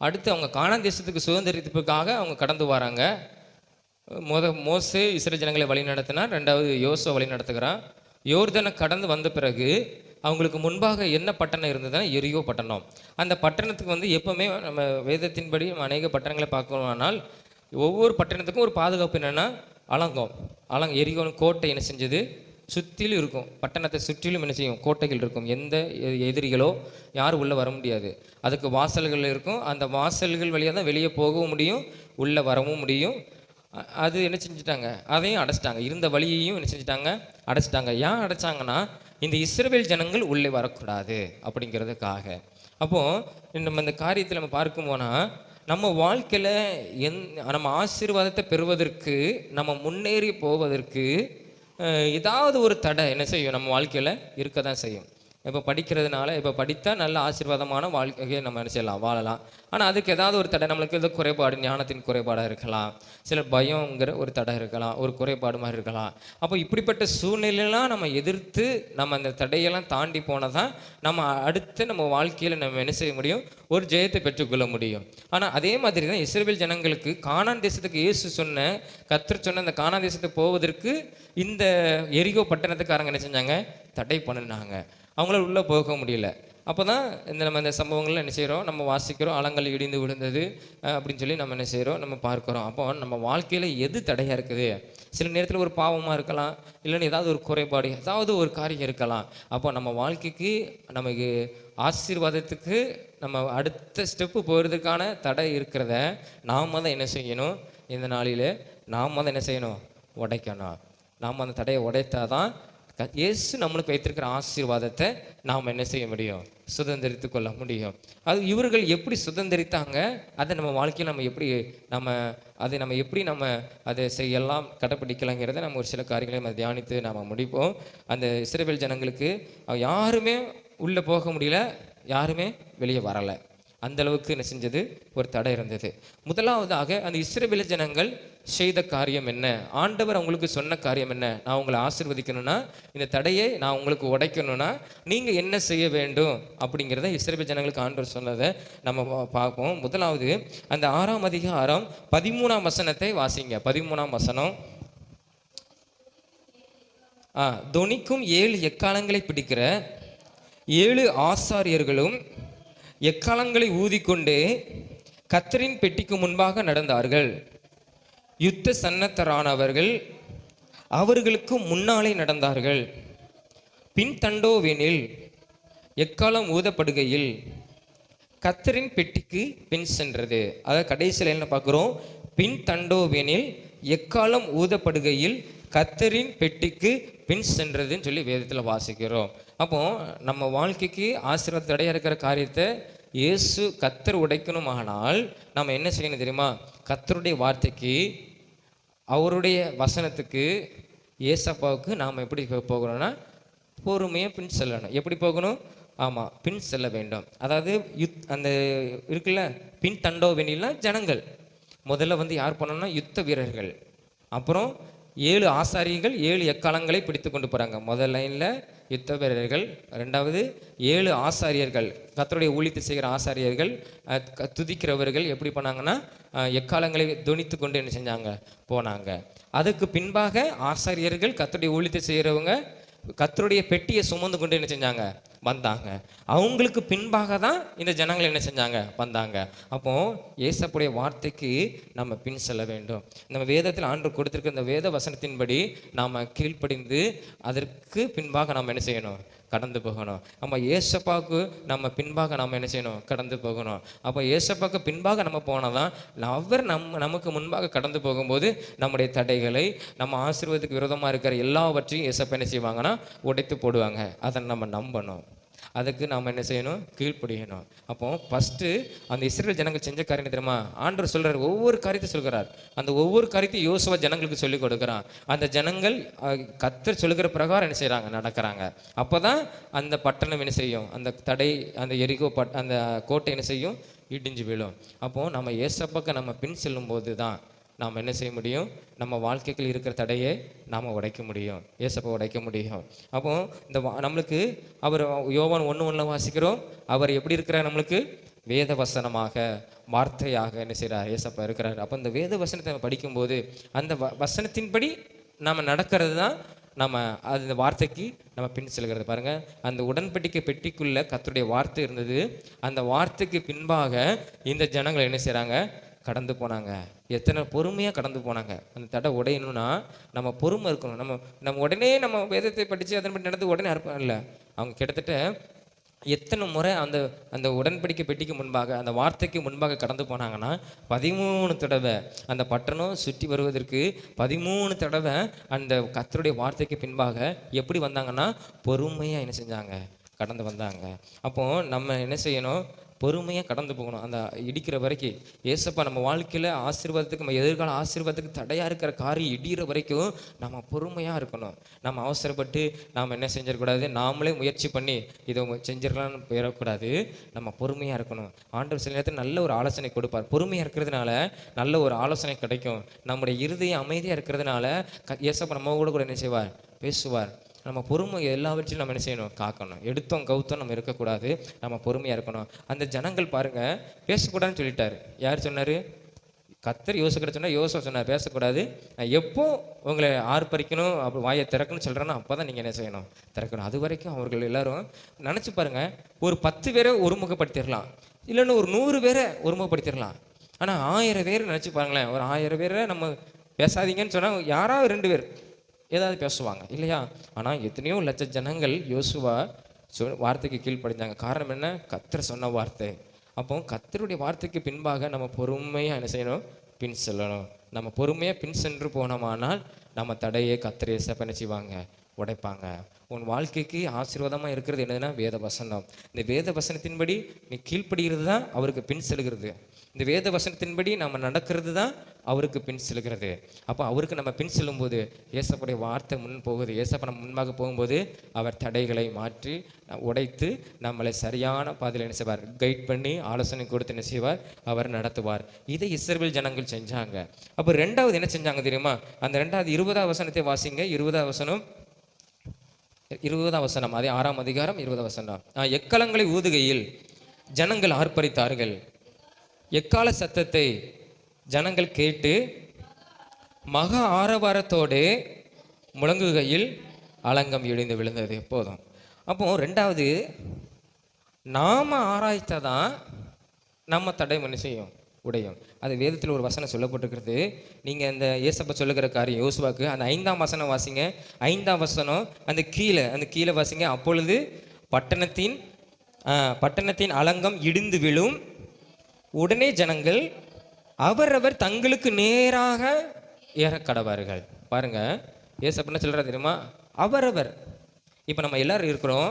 அடுத்து அவங்க கானான் தேசத்துக்கு சுதந்திரத்துக்காக அவங்க கடந்து வராங்க. மோசே இஸ்ரவேல் ஜனங்களை வழி நடத்தினார், 2வது யோசுவா வழி நடத்துகிறான். யோர்தானை கடந்து வந்த பிறகு அவங்களுக்கு முன்பாக என்ன பட்டணம் இருந்ததுன்னா எரிகோ பட்டணம். அந்த பட்டணத்துக்கு எப்பவுமே நம்ம வேதத்தின்படி அநேக பட்டணங்களை பார்க்கணும்னால் ஒவ்வொரு பட்டணத்துக்கும் ஒரு பாதுகாப்பு என்னென்னா எரிகோன் கோட்டை என்ன செஞ்சது, சுற்றிலும் இருக்கும். பட்டணத்தை சுற்றிலும் என்ன செய்யும், கோட்டைகள் இருக்கும். எந்த எதிரிகளோ யாரும் உள்ளே வர முடியாது. அதுக்கு வாசல்கள் இருக்கும். அந்த வாசல்கள் வழியாக தான் வெளியே போகவும் முடியும், உள்ளே வரவும் முடியும். அது என்ன செஞ்சுட்டாங்க, அதையும் அடைச்சிட்டாங்க. இருந்த வழியையும் என்ன செஞ்சுட்டாங்க, அடைச்சிட்டாங்க. ஏன் அடைச்சாங்கன்னா இந்த இஸ்ரவேல் ஜனங்கள் உள்ளே வரக்கூடாது அப்படிங்கிறதுக்காக. அப்போது நம்ம இந்த காரியத்தில் நம்ம பார்க்கும் போனால் நம்ம வாழ்க்கையில் நம்ம ஆசீர்வாதத்தை பெறுவதற்கு, நம்ம முன்னேறி போவதற்கு ஏதாவது ஒரு தடை என்ன செய்யும், நம்ம வாழ்க்கையில் இருக்க தான் செய்யும். இப்போ படிக்கிறதுனால இப்போ படித்தா நல்ல ஆசீர்வாதமான வாழ்க்கையை நம்ம என்ன செய்யலாம், வாழலாம். ஆனால் அதுக்கு ஏதாவது ஒரு தடை, நம்மளுக்கு ஏதோ குறைபாடு, ஞானத்தின் குறைபாடாக இருக்கலாம், சில பயங்கிற ஒரு தடை இருக்கலாம், ஒரு குறைபாடு மாதிரி இருக்கலாம். அப்போ இப்படிப்பட்ட சூழ்நிலையெல்லாம் நம்ம எதிர்த்து நம்ம அந்த தடையெல்லாம் தாண்டி போனால் தான் நம்ம அடுத்து நம்ம வாழ்க்கையில் நம்ம என்ன செய்ய முடியும், ஒரு ஜெயத்தை பெற்றுக்கொள்ள முடியும். ஆனால் அதே மாதிரி தான் இஸ்ரவேல் ஜனங்களுக்கு கானான் தேசத்துக்கு இயேசு கர்த்தர் சொன்ன அந்த கானான் தேசத்துக்கு போவதற்கு இந்த எரிகோ பட்டணத்துக்காரங்க என்ன செஞ்சாங்க, தடை பண்ணினாங்க. அவங்களால உள்ளே போக முடியல. அப்போ தான் நம்ம இந்த சம்பவங்கள்லாம் என்ன செய்கிறோம், நம்ம வாசிக்கிறோம். அலங்கள் இடிந்து விழுந்தது அப்படின்னு சொல்லி நம்ம என்ன செய்கிறோம், நம்ம பார்க்குறோம். அப்போ நம்ம வாழ்க்கையில் எது தடையாக இருக்குது, சில நேரத்தில் ஒரு பாவமாக இருக்கலாம், இல்லைன்னு ஏதாவது ஒரு குறைபாடு, ஏதாவது ஒரு காரியம் இருக்கலாம். அப்போ நம்ம வாழ்க்கைக்கு, நமக்கு ஆசீர்வாதத்துக்கு நம்ம அடுத்த ஸ்டெப்பு போகிறதுக்கான தடை இருக்கிறத நாம் தான் என்ன செய்யணும், இந்த நாளில் நாம் தான் என்ன செய்யணும், உடைக்கணும். நாம் அந்த தடையை உடைத்தாதான் இயேசு நம்மளுக்கு வைத்திருக்கிற ஆசீர்வாதத்தை நாம் என்ன செய்ய முடியும், சுதந்திரித்து கொள்ள முடியும். அது இவர்கள் எப்படி சுதந்திரித்தாங்க, அதை நம்ம வாழ்க்கையில் நம்ம எப்படி அதை செய்யலாம், கடைப்பிடிக்கலாங்கிறத நம்ம ஒரு சில காரியங்களை நம்ம தியானித்து நாம் முடிப்போம். அந்த இஸ்ரவேல் ஜனங்களுக்கு யாருமே உள்ளே போக முடியல, யாருமே வெளியே வரலை. அந்த அளவுக்கு என்ன செஞ்சது, ஒரு தடை இருந்தது. முதலாவதாக அந்த இஸ்ரவேல் ஜனங்கள் செய்த காரியம் என்ன, ஆண்டவர் அவங்களுக்கு சொன்ன காரியம் என்ன, நான் உங்களை ஆசீர்வதிக்கணும்னா, இந்த தடையை நான் உங்களுக்கு உடைக்கணும்னா நீங்கள் என்ன செய்ய வேண்டும் அப்படிங்கிறத இஸ்ரவேல் ஜனங்களுக்கு ஆண்டவர் சொன்னதை நம்ம பார்ப்போம். முதலாவது அந்த 6ஆம் அதிகாரம் 13ஆம் வசனத்தை வாசிங்க. 13ஆம் வசனம். தொனிக்கும் 7 எக்காலங்களை பிடிக்கிற 7 ஆசாரியர்களும் எக்காலங்களை ஊதிக்கொண்டே கர்த்தரின் பெட்டிக்கு முன்பாக நடந்தார்கள். யுத்த சன்னத்தரானவர்கள் அவர்களுக்கு முன்னாலே நடந்தார்கள். பின் தண்டோவெனில் எக்காலம் ஊதப்படுகையில் கர்த்தரின் பெட்டிக்கு பின் சென்றது. அதாவது கடைசியில் என்ன பார்க்குறோம், பின் தண்டோவெனில் எக்காலம் ஊதப்படுகையில் கர்த்தரின் பெட்டிக்கு பின் சென்றதுன்னு சொல்லி வேதத்தில் வாசிக்கிறோம். அப்போ நம்ம வாழ்க்கைக்கு ஆசீர்வாத தடையாக இருக்கிற காரியத்தை இயேசு கர்த்தர் உடைக்கணுமானால் நம்ம என்ன செய்யணும் தெரியுமா, கர்த்தருடைய வார்த்தைக்கு, அவருடைய வசனத்துக்கு, ஏசப்பாவுக்கு நாம் எப்படி போகணும்னா பொறுமையாக பின் செல்லணும். எப்படி போகணும், ஆமாம், பின் செல்ல வேண்டும். அதாவது அந்த இருக்குல்ல, பின் தண்டோவெனில்னா ஜனங்கள். முதல்ல யார் பண்ணணும்னா யுத்த வீரர்கள், அப்புறம் 7 ஆசாரியர்கள் 7 எக்காலங்களை பிடித்து கொண்டு போகிறாங்க. முதல் லைனில் யுத்த வீரர்கள், 2வது 7 ஆசாரியர்கள், கர்த்தருடைய ஊழியத்தை செய்கிற ஆசாரியர்கள், துதிக்கிறவர்கள் எப்படி பண்ணாங்கன்னா எக்காலங்களை துணித்து கொண்டு என்ன செஞ்சாங்க, போனாங்க. அதுக்கு பின்பாக ஆசாரியர்கள், கர்த்தருடைய ஊழியத்தை செய்கிறவங்க கர்த்தருடைய பெட்டியை சுமந்து கொண்டு என்ன செஞ்சாங்க, வந்தாங்க. அவங்களுக்கு பின்பாக தான் இந்த ஜனங்கள் என்ன செஞ்சாங்க, வந்தாங்க. அப்போ ஏசப்புடைய வார்த்தைக்கு நம்ம பின் செல்ல வேண்டும். நம்ம வேதத்தில் ஆண்டு கொடுத்திருக்க இந்த வேத வசனத்தின்படி நாம் கீழ்ப்படிந்து அதற்கு பின்பாக நாம் என்ன செய்யணும், கடந்து போகணும். நம்ம ஏசப்பாவுக்கு நம்ம பின்பாக நாம் என்ன செய்யணும், கடந்து போகணும். அப்போ ஏசப்பாவுக்கு பின்பாக நம்ம போனால் தான் அவர் நமக்கு முன்பாக கடந்து போகும்போது நம்முடைய தடைகளை, நம்ம ஆசீர்வாதத்துக்கு விரோதமாக இருக்கிற எல்லாவற்றையும் ஏசப்பா என்ன செய்வாங்கன்னா உடைத்து போடுவாங்க. அதை நம்ம நம்பணும். அதுக்கு நாம் என்ன செய்யணும்? கீழ்ப்படியணும். அப்போ ஃபஸ்ட்டு அந்த இஸ்ரேல் ஜனங்கள் செஞ்ச காரியம் தெரியுமா? ஆண்டவர் சொல்கிறார், ஒவ்வொரு காரியத்தை சொல்கிறார். அந்த ஒவ்வொரு காரியத்தையும் யோசுவா ஜனங்களுக்கு சொல்லிக் கொடுக்குறான். அந்த ஜனங்கள் கர்த்தர் சொல்லுகிற பிரகாரம் என்ன செய்கிறாங்க? நடக்கிறாங்க. அப்போ தான் அந்த பட்டணம் என்ன செய்யும்? அந்த தடை, அந்த எரிகோ அந்த கோட்டை என்ன செய்யும்? இடிஞ்சு விழும். அப்போது நம்ம ஏசப்பாக்க நம்ம பின் செல்லும்போது தான் நாம் என்ன செய்ய முடியும்? நம்ம வாழ்க்கைகள் இருக்கிற தடையை நாம் உடைக்க முடியும். ஏசப்பா உடைக்க முடியும். அப்போ இந்த நம்மளுக்கு அவர் யோவான் 1:1 வாசிக்கிறோம். அவர் எப்படி இருக்கிறார்? நம்மளுக்கு வேத வசனமாக, வார்த்தையாக என்ன செய்கிறார்? ஏசப்பா இருக்கிறார். அப்போ இந்த வேத வசனத்தை நம்ம படிக்கும்போது அந்த வசனத்தின்படி நம்ம நடக்கிறது தான் நம்ம அந்த வார்த்தைக்கு நம்ம பின் செல்கிறது. பாருங்கள், அந்த உடன்படிக்கை பெட்டிக்குள்ளே கர்த்தருடைய வார்த்தை இருந்தது. அந்த வார்த்தைக்கு பின்பாக இந்த ஜனங்கள் என்ன செய்கிறாங்க? கடந்து போனாங்க. எத்தனை பொறுமையாக கடந்து போனாங்க. அந்த தடை உடையணும்னா நம்ம பொறுமை இருக்கணும். நம்ம உடனே நம்ம வேதத்தை படித்து அதன்படி நடந்து உடனே அர்ப்பணம் இல்லை. அவங்க கிட்டத்தட்ட எத்தனை முறை அந்த உடன்படிக்கை பெட்டிக்கு முன்பாக, அந்த வார்த்தைக்கு முன்பாக கடந்து போனாங்கன்னா 13 தடவை. அந்த பட்டணம் சுற்றி வருவதற்கு 13 தடவை அந்த கர்த்தருடைய வார்த்தைக்கு பின்பாக எப்படி வந்தாங்கன்னா பொறுமையாக என்ன செஞ்சாங்க? கடந்து வந்தாங்க. அப்போ நம்ம என்ன செய்யணும்? பொறுமையாக கடந்து போகணும். அந்த இடிக்கிற வரைக்கும் ஏசப்பா நம்ம வாழ்க்கையில் ஆசீர்வாதத்துக்கு, நம்ம எதிர்கால ஆசீர்வாதத்துக்கு தடையாக இருக்கிற காரியம் இடிகிற வரைக்கும் நம்ம பொறுமையாக இருக்கணும். நம்ம அவசரப்பட்டு நாம் என்ன செஞ்சிடக்கூடாது? நாமளே முயற்சி பண்ணி இதை செஞ்சிடலான்னு போயிடக்கூடாது. நம்ம பொறுமையாக இருக்கணும். ஆண்டவர் சில நேரத்தில் நல்ல ஒரு ஆலோசனை கொடுப்பார். பொறுமையாக இருக்கிறதுனால நல்ல ஒரு ஆலோசனை கிடைக்கும். நம்முடைய இருதயம் அமைதியாக இருக்கிறதுனால ஏசப்பா நம்ம கூட என்ன செய்வார்? பேசுவார். நம்ம பொறுமை எல்லாவற்றையும் நம்ம என்ன செய்யணும்? காக்கணும். எடுத்தோம் கவுத்தோம் நம்ம இருக்கக்கூடாது. நம்ம பொறுமையாக இருக்கணும். அந்த ஜனங்கள் பாருங்கள், பேசக்கூடாதுன்னு சொல்லிட்டார். யார் சொன்னார்? கர்த்தர் யோசுக்கிட்ட சொன்னார். யோசுவா சொன்னார் பேசக்கூடாது. நான் எப்போ உங்களை ஆர்ப்பரிக்கணும், அப்படி வாயை திறக்கணும்னு சொல்கிறேன்னா அப்போ தான் நீங்கள் என்ன செய்யணும்? திறக்கணும். அது வரைக்கும் அவர்கள் எல்லாரும் நினச்சி பாருங்கள், ஒரு 10 பேரை ஒருமுகப்படுத்திடலாம், இல்லைன்னா ஒரு 100 பேரை ஒருமுகப்படுத்திடலாம். ஆனால் 1000 பேர் நினச்சி பாருங்களேன். ஒரு 1000 பேரை நம்ம பேசாதீங்கன்னு சொன்னால் யாராவது 2 பேர் ஏதாவது பேசுவாங்க இல்லையா? ஆனால் எத்தனையோ லட்ச ஜனங்கள் யோசுவா வார்த்தைக்கு கீழ்ப்படிஞ்சாங்க. காரணம் என்ன? கர்த்தர் சொன்ன வார்த்தை. அப்போ கர்த்தருடைய வார்த்தைக்கு பின்பாக நம்ம பொறுமையாக என்ன செய்யணும்? பின் செல்லணும். நம்ம பொறுமையாக பின் சென்று போனோமானால் நம்ம தடையை கர்த்தர் ஏசப்பா என்ன செய்வாங்க? உடைப்பாங்க. உன் வாழ்க்கைக்கு ஆசீர்வாதமாக இருக்கிறது என்னதுன்னா வேத வசனம். இந்த வேத வசனத்தின்படி நீ கீழ்ப்படுகிறது தான் அவருக்கு பின் செல்கிறது. இந்த வேத வசனத்தின்படி நம்ம நடக்கிறது தான் அவருக்கு பின் செல்கிறது. அப்போ அவருக்கு நம்ம பின் செல்லும்போது ஏசப்படைய வார்த்தை முன் போகுது. ஏசப்பா நம்ம முன்பாக போகும்போது அவர் தடைகளை மாற்றி உடைத்து நம்மளை சரியான பாதையில் என்ன செய்வார்? கைட் பண்ணி ஆலோசனை கொடுத்து என்ன செய்வார்? அவர் நடத்துவார். இதை இஸ்ரவேல் ஜனங்கள் செஞ்சாங்க. அப்போ 2வது என்ன செஞ்சாங்க தெரியுமா? அந்த 2வது 20ஆம் வசனத்தை வாசிங்க. 20ஆம் வசனம், 20ஆம் வசனம், அதே 6ஆம் அதிகாரம் 20ஆம் வசனம். எக்காலங்களை ஊதுகையில் ஜனங்கள் ஆர்ப்பரித்தார்கள். எக்கால சத்தத்தை ஜனங்கள் கேட்டு மகா ஆரவாரத்தோடு முழங்குகையில் அலங்கம் இடிந்து விழுந்தது. போதும். அப்போ 2வது நாம ஆராய்த்ததான் நம்ம தடை மனு செய்யும் உடையும். அது வேதத்தில் ஒரு வசனம் சொல்லப்பட்டிருக்கிறது. நீங்கள் இந்த ஏசப்பா சொல்லுகிற காரியம் யோசுவாக்கு அந்த 5ஆம் வசனம் வாசிங்க. 5ஆம் வசனம் அந்த கீழே வாசிங்க. அப்பொழுது பட்டணத்தின் அலங்கம் இடிந்து விழும். உடனே ஜனங்கள் அவரவர் தங்களுக்கு நேராக ஏற கடவார்கள். பாருங்க, ஏசப்பா என்ன சொல்றாரு தெரியுமா? அவரவர். இப்போ நம்ம எல்லாரும் இருக்கிறோம்.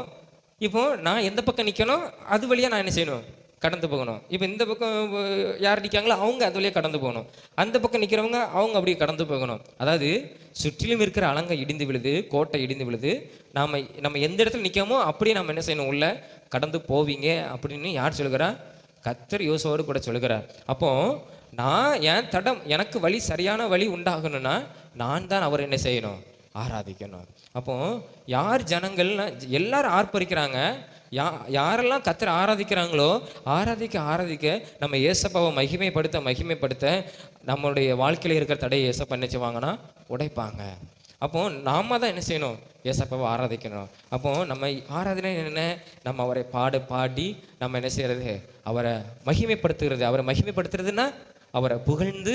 இப்போ நான் எந்த பக்கம் நிற்கணும் அது வழியாக நான் என்ன செய்யணும்? கடந்து போகணும். இப்போ இந்த பக்கம் யார் நிற்காங்களோ அவங்க அது வழியாக கடந்து போகணும். அந்த பக்கம் நிற்கிறவங்க அவங்க அப்படியே கடந்து போகணும். அதாவது சுற்றிலும் இருக்கிற அலங்கம் இடிந்து விழுது, கோட்டை இடிந்து விழுது. நம்ம எந்த இடத்துல நிற்காமோ அப்படியே நம்ம என்ன செய்யணும்? உள்ள கடந்து போவீங்க அப்படின்னு யார் சொல்லுகிறா? கர்த்தர் யோசுவாவோடு கூட சொல்லுகிறார். அப்போ நான் என் தடம், எனக்கு வழி, சரியான வழி உண்டாகணும்னா நான் தான் அவர் என்ன செய்யணும்? ஆராதிக்கணும். அப்போ யார் ஜனங்கள்னா எல்லாரும் ஆர்ப்பரிக்கிறாங்க. யாரெல்லாம் கர்த்தரை ஆராதிக்கிறாங்களோ ஆராதிக்க நம்ம ஏசப்பாவை மகிமைப்படுத்த நம்மளுடைய வாழ்க்கையில் இருக்கிற தடையை ஏசப்பா என்ன செய்வாங்கன்னா உடைப்பாங்க. அப்போ நாம தான் என்ன செய்யணும்? ஏசப்பாவை ஆராதிக்கணும். அப்போ நம்ம ஆராதனை என்ன? நம்ம அவரை பாடி நம்ம என்ன செய்யறது? அவரை மகிமைப்படுத்துகிறது. அவரை மகிமைப்படுத்துறதுன்னா அவரை புகழ்ந்து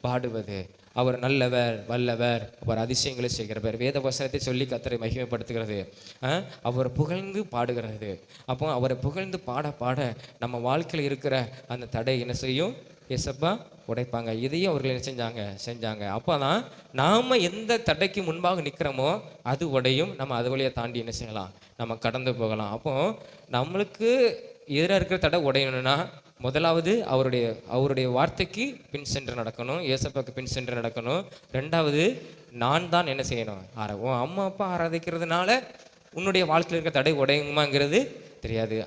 பாடுவது. அவர் நல்லவர், வல்லவர், அவர் அதிசயங்களை செய்கிறவர். வேத வசனத்தை சொல்லி கர்த்தரை மகிமைப்படுத்துகிறது. அவர் புகழ்ந்து பாடுகிறது. அப்போ அவரை புகழ்ந்து பாட நம்ம வாழ்க்கையில் இருக்கிற அந்த தடை என்ன செய்யும்? ஏசப்பா உடைப்பாங்க. இதையும் அவர்கள் என்ன செஞ்சாங்க. அப்போ தான் நாம் எந்த தடைக்கு முன்பாக நிற்கிறோமோ அது உடையும். நம்ம அது வழியை தாண்டி என்ன செய்யலாம், நம்ம கடந்து போகலாம். அப்போ நம்மளுக்கு எதிராக இருக்கிற தடை உடையணும்னா முதலாவது அவருடைய வார்த்தைக்கு பின் சென்று நடக்கணும், ஏசப்பாக்கு பின் சென்று நடக்கணும். ரெண்டாவது, நான் தான் என்ன செய்யணும், உன் அம்மா அப்பா ஆராதிக்கிறதுனால உன்னுடைய வாழ்க்கையில் இருக்க தடை உடையுமாங்கிறது தெரியாது.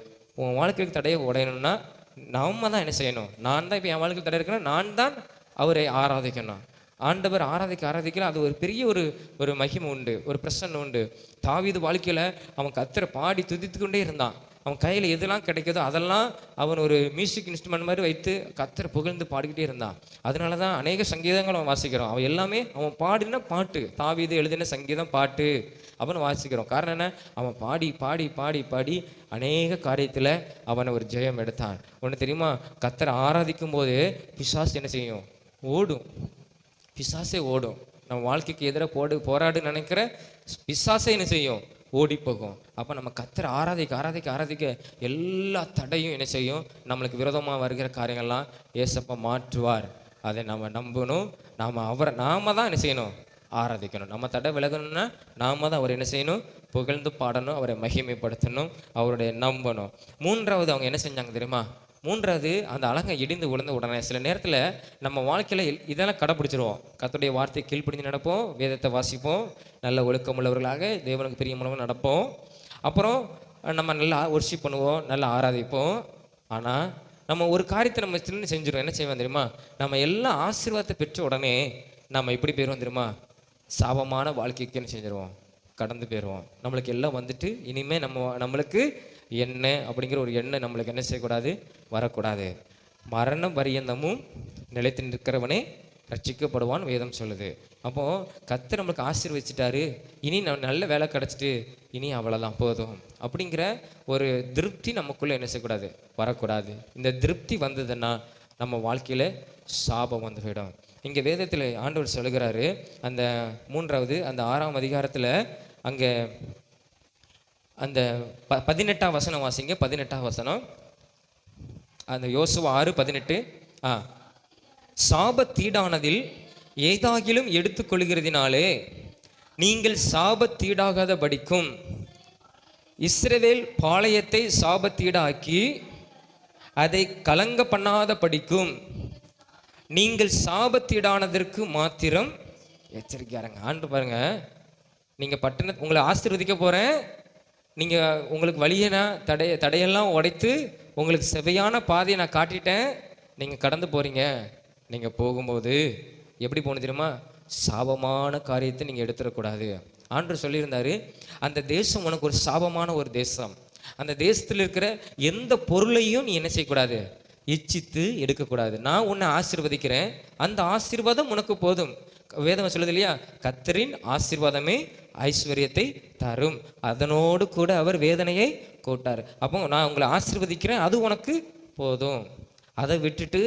உன் வாழ்க்கைக்கு தடையை உடையணும்னா நம்ம தான் என்ன செய்யணும், நான் தான் இப்போ என் வாழ்க்கையில் தடை இருக்கணும், நான் தான் அவரை ஆராதிக்கணும். ஆண்டவர் ஆராதிக்கல அது ஒரு பெரிய ஒரு மகிமை உண்டு, ஒரு பிரசன்னம் உண்டு. தாவீது வாழ்க்கையில் அவன் கர்த்தரை பாடி துதித்து கொண்டே இருந்தான். அவன் கையில் எதெல்லாம் கிடைக்குதோ அதெல்லாம் அவன் ஒரு மியூசிக் இன்ஸ்ட்ருமெண்ட் மாதிரி வைத்து கர்த்தரை புகழ்ந்து பாடிக்கிட்டே இருந்தான். அதனால தான் அநேக சங்கீதங்கள் அவன் வாசிக்கிறோம். அவன் எல்லாமே அவன் பாடின பாட்டு, தாவீது எழுதின சங்கீதம் பாட்டு அவன் வாசிக்கிறோம். காரணம் என்ன, அவன் பாடி பாடி பாடி பாடி அநேக காரியத்தில் அவனை ஒரு ஜெயம் எடுத்தான். ஒன்று தெரியுமா, கர்த்தரை ஆராதிக்கும் போது பிசாசு என்ன செய்யும், ஓடும். பிசாசே ஓடும். நம்ம வாழ்க்கைக்கு எதிராக போராடு நினைக்கிற பிசாசே என்ன செய்யும், ஓடி போகும். அப்போ நம்ம கர்த்தரை ஆராதிக்க எல்லா தடையும் என்ன செய்யும், நம்மளுக்கு விரோதமாக வருகிற காரியங்கள்லாம் ஏசப்பா மாற்றுவார். அதை நம்ம நம்பணும். நாம தான் என்ன செய்யணும், ஆராதிக்கணும். நம்ம தடை விலகணும்னா நாம தான் அவர் என்ன செய்யணும், புகழ்ந்து பாடணும், அவரை மகிமைப்படுத்தணும், அவருடைய நம்பணும். மூன்றாவது அவங்க என்ன செஞ்சாங்க தெரியுமா, மூன்றாவது அந்த அலங்கை இடிந்து விழுந்த உடனே சில நேரத்தில் நம்ம வாழ்க்கையில் இதெல்லாம் கடைப்பிடிச்சிருவோம். கர்த்தருடைய வார்த்தை கீழ்ப்படிஞ்சு நடப்போம், வேதத்தை வாசிப்போம், நல்ல ஒழுக்கமுள்ளவர்களாக தேவனுக்கு பிரியமுள்ளவங்க நடப்போம். அப்புறம் நம்ம நல்லா ஒர்ஷிப் பண்ணுவோம், நல்லா ஆராதிப்போம். ஆனால் நம்ம ஒரு காரியத்தை நம்ம சின்ன செஞ்சிடும். என்ன செய்வோம் தெரியுமா, நம்ம எல்லா ஆசீர்வாதத்தை பெற்ற உடனே நம்ம எப்படி போயிடுவோம் தெரியுமா, சாபமான வாழ்க்கைக்கு என்ன செஞ்சிருவோம், கடந்து போயிடுவோம். நம்மளுக்கு எல்லாம் வந்துட்டு இனிமேல் நம்மளுக்கு என்ன அப்படிங்கிற ஒரு எண்ணம் நம்மளுக்கு என்ன செய்யக்கூடாது, வரக்கூடாது. மரண பரியந்தமும் நிலைத்து நிற்கிறவனே ரட்சிக்கப்படுவான் வேதம் சொல்லுது. அப்போது கர்த்தர் நம்மளுக்கு ஆசீர்வதிச்சிட்டாரு, இனி நம்ம நல்ல வேலை கிடச்சிட்டு இனி அவ்வளோதான் போதும் அப்படிங்கிற ஒரு திருப்தி நமக்குள்ளே என்ன செய்யக்கூடாது, வரக்கூடாது. இந்த திருப்தி வந்ததுன்னா நம்ம வாழ்க்கையில் சாபம் வந்து போயிடும். இங்கே வேதத்தில் ஆண்டவர் சொல்லுகிறாரு, அந்த மூன்றாவது அந்த 6ஆம் அதிகாரத்தில் அங்கே அந்த 18ஆம் வசனம் வாசிங்க. 18ஆம் வசனம், அந்த யோசுவா 6:18. சாபத்தீடானதில் ஏதாகிலும் எடுத்துக்கொள்கிறதினாலே நீங்கள் சாபத்தீடாகாத படிக்கும் இஸ்ரவேல் பாளையத்தை சாபத்தீடாக்கி அதை கலங்க பண்ணாத படிக்கும் நீங்கள் சாபத்தீடானதற்கு மாத்திரம் எச்சரிக்கையாருங்க. ஆண்டு பாருங்க, நீங்கள் உங்களை ஆசீர்வதிக்க போகிறேன், நீங்கள் உங்களுக்கு வழியை தடையெல்லாம் உடைத்து உங்களுக்கு செவையான பாதையை நான் காட்டிட்டேன், நீங்கள் கடந்து போகிறீங்க. நீங்கள் போகும்போது எப்படி போகணும் தெரியுமா, சாபமான காரியத்தை நீங்கள் எடுத்துடக்கூடாது. ஆண்டவர் சொல்லியிருந்தாரு, அந்த தேசம் உனக்கு ஒரு சாபமான ஒரு தேசம். அந்த தேசத்தில் இருக்கிற எந்த பொருளையும் நீ என்ன செய்யக்கூடாது, இச்சித்து எடுக்கக்கூடாது. நான் உன்னை ஆசீர்வதிக்கிறேன், அந்த ஆசீர்வாதம் உனக்கு போதும். வேதம் சொல்லுது இல்லையா, கர்த்தரின் ஆசீர்வாதமே ஐஸ்வர்யத்தை தரும், அதனோடு கூட அவர் வேதனையை கூட்டார். அப்போ நான் உங்களை ஆசீர்வதிக்கிறேன், அது உனக்கு போதும். அதை விட்டுட்டு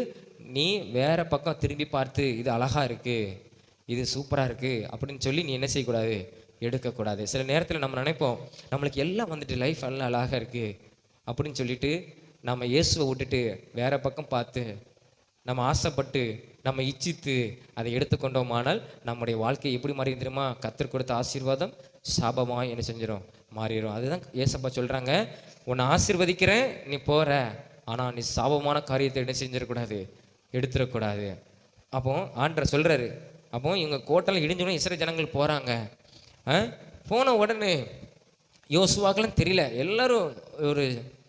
நீ வேற பக்கம் திரும்பி பார்த்து இது அழகா இருக்கு, இது சூப்பராக இருக்கு அப்படின்னு சொல்லி நீ என்ன செய்யக்கூடாது, எடுக்கக்கூடாது. சில நேரத்தில் நம்ம நினைப்போம், நம்மளுக்கு எல்லாம் வந்துட்டு லைஃப் எல்லாம் அழகாக இருக்கு அப்படின்னு சொல்லிட்டு நம்ம இயேசுவை விட்டுட்டு வேற பக்கம் பார்த்து நம்ம ஆசைப்பட்டு நம்ம இச்சித்து அதை எடுத்துக்கொண்டோமானால் நம்முடைய வாழ்க்கை எப்படி மாறி தெரியுமா, கர்த்தர் கொடுத்த ஆசீர்வாதம் சாபமாக என்ன செஞ்சிடும், மாறிடும். அதுதான் ஏசப்பா சொல்கிறாங்க, உன்னை ஆசீர்வதிக்கிறேன் நீ போகிற, ஆனால் நீ சாபமான காரியத்தை என்ன செஞ்சிடக்கூடாது, எடுத்துடக்கூடாது. அப்போ ஆண்டவர் சொல்கிறாரு. அப்போ இவங்க கோட்டெல்லாம் இடிஞ்சோடனே இஸ்ரவேல் ஜனங்கள் போகிறாங்க. போன உடனே யோசுவாக்கெல்லாம் தெரியல, எல்லாரும்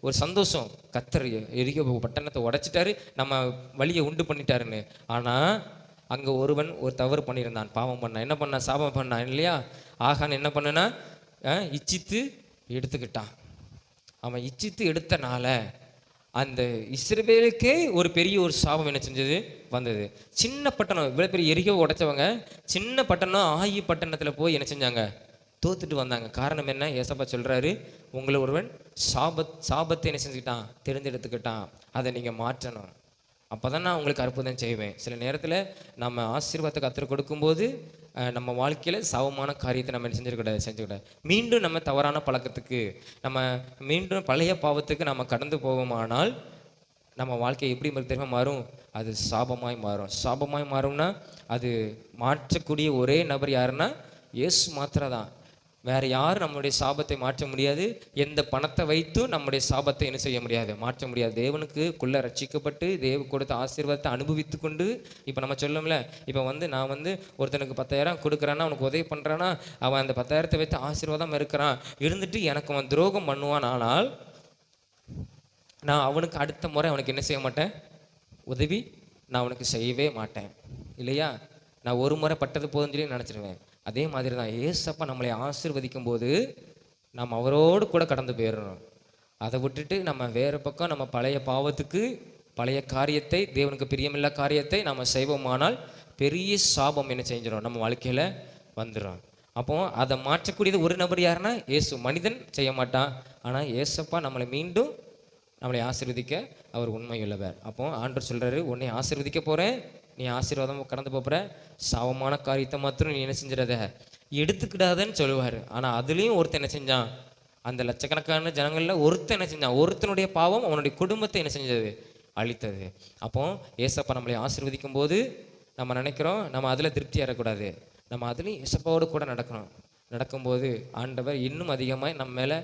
ஒரு சந்தோஷம், கர்த்தர் எரிகோ பட்டணத்தை உடைச்சிட்டாரு, நம்ம வழியை உண்டு பண்ணிட்டாருன்னு. ஆனால் அங்கே ஒரு தவறு பண்ணியிருந்தான், பாவம் பண்ணான். என்ன பண்ணான், சாபம் பண்ணான் இல்லையா. ஆகான் என்ன பண்ணனா, இச்சித்து எடுத்துக்கிட்டான். அவன் இச்சித்து எடுத்தனால அந்த இஸ்ரவேலுக்கே ஒரு பெரிய ஒரு சாபம் என்ன செஞ்சது, வந்தது. சின்ன பட்டணம், இவ்வளோ பெரிய எரிகோ உடைச்சவங்க சின்ன பட்டணம் ஆயி பட்டணத்தில் போய் என்ன செஞ்சாங்க, தோத்துட்டு வந்தாங்க. காரணம் என்ன, ஏசப்பா சொல்கிறாரு, உங்களை ஒருவன் சாபத்தை என்ன செஞ்சுக்கிட்டான், தெரிந்தெடுத்துக்கிட்டான், அதை நீங்கள் மாற்றணும், அப்போ தான் நான் உங்களுக்கு அற்புதம் செய்வேன். சில நேரத்தில் நம்ம ஆசீர்வாதத்தை கற்றுக் கொடுக்கும்போது நம்ம வாழ்க்கையில் சாபமான காரியத்தை நம்ம செஞ்சுக்கூடாது. மீண்டும் நம்ம தவறான பழக்கத்துக்கு, நம்ம மீண்டும் பழைய பாவத்துக்கு நம்ம கடந்து போவோமானால் நம்ம வாழ்க்கை எப்படி தெரியுமா மாறும்? அது சாபமாய் மாறும். சாபமாய் மாறும்னா அது மாற்றக்கூடிய ஒரே நபர் யாருன்னா இயேசு மாத்திரம் தான். வேற யாரும் நம்முடைய சாபத்தை மாற்ற முடியாது. எந்த பணத்தை வைத்தும் நம்முடைய சாபத்தை என்ன செய்ய முடியாது, மாற்ற முடியாது. தேவனுக்குள்ள ரட்சிக்கப்பட்டு தேவ கொடுத்த ஆசீர்வாதத்தை அனுபவித்து கொண்டு, இப்போ நம்ம சொல்லோம்ல, இப்போ நான் ஒருத்தனுக்கு 10,000 கொடுக்குறான்னா, அவனுக்கு உதவி பண்ணுறான்னா, அவன் அந்த 10,000 வைத்து ஆசீர்வாதம் இருக்கிறான். இருந்துட்டு எனக்கு அவன் துரோகம் பண்ணுவான். ஆனால் நான் அவனுக்கு அடுத்த முறை அவனுக்கு என்ன செய்ய மாட்டேன், உதவி நான் அவனுக்கு செய்யவே மாட்டேன் இல்லையா? நான் ஒரு முறை பட்டது போதுன்னு சொல்லி நினச்சிடுவேன். அதே மாதிரி தான் ஏசப்பா நம்மளை ஆசீர்வதிக்கும் போது நம்ம அவரோடு கூட கடந்து போயிடணும். அதை விட்டுட்டு நம்ம வேறு பக்கம் நம்ம பழைய பாவத்துக்கு, பழைய காரியத்தை, தேவனுக்கு பிரியமில்லா காரியத்தை நம்ம செய்வோமானால் பெரிய சாபம் என்ன செஞ்சிடும், நம்ம வாழ்க்கையில் வந்துடும். அப்போ அதை மாற்றக்கூடியது ஒரு நபர் யாருன்னா இயேசு. மனிதன் செய்ய மாட்டான். ஆனால் ஏசப்பா நம்மளை ஆசீர்வதிக்க அவர் உண்மையுள்ளவர். அப்போ ஆண்டவர் சொல்கிறாரு, உன்னை ஆசீர்வதிக்க போகிறேன், நீ ஆசீர்வாதம் கடந்து போகிற, சாபமான காரியத்தை மாத்திரம் நீ என்ன செஞ்சிடாத, எடுத்துக்கிடாதன்னு சொல்லுவார். ஆனால் அதுலேயும் ஒருத்தன் என்ன செஞ்சான், அந்த லட்சக்கணக்கான ஜனங்களில் ஒருத்தன் என்ன செஞ்சான், ஒருத்தனுடைய பாவம் அவனுடைய குடும்பத்தை என்ன செஞ்சது, அழித்தது. அப்போ ஏசப்பா நம்மளை ஆசீர்வதிக்கும் போது நம்ம நினைக்கிறோம் நம்ம அதில் திருப்தி ஏறக்கூடாது, நம்ம அதுலேயும் ஏசப்பாவோடு கூட நடக்கணும். நடக்கும்போது ஆண்டவர் இன்னும் அதிகமாக நம்ம மேலே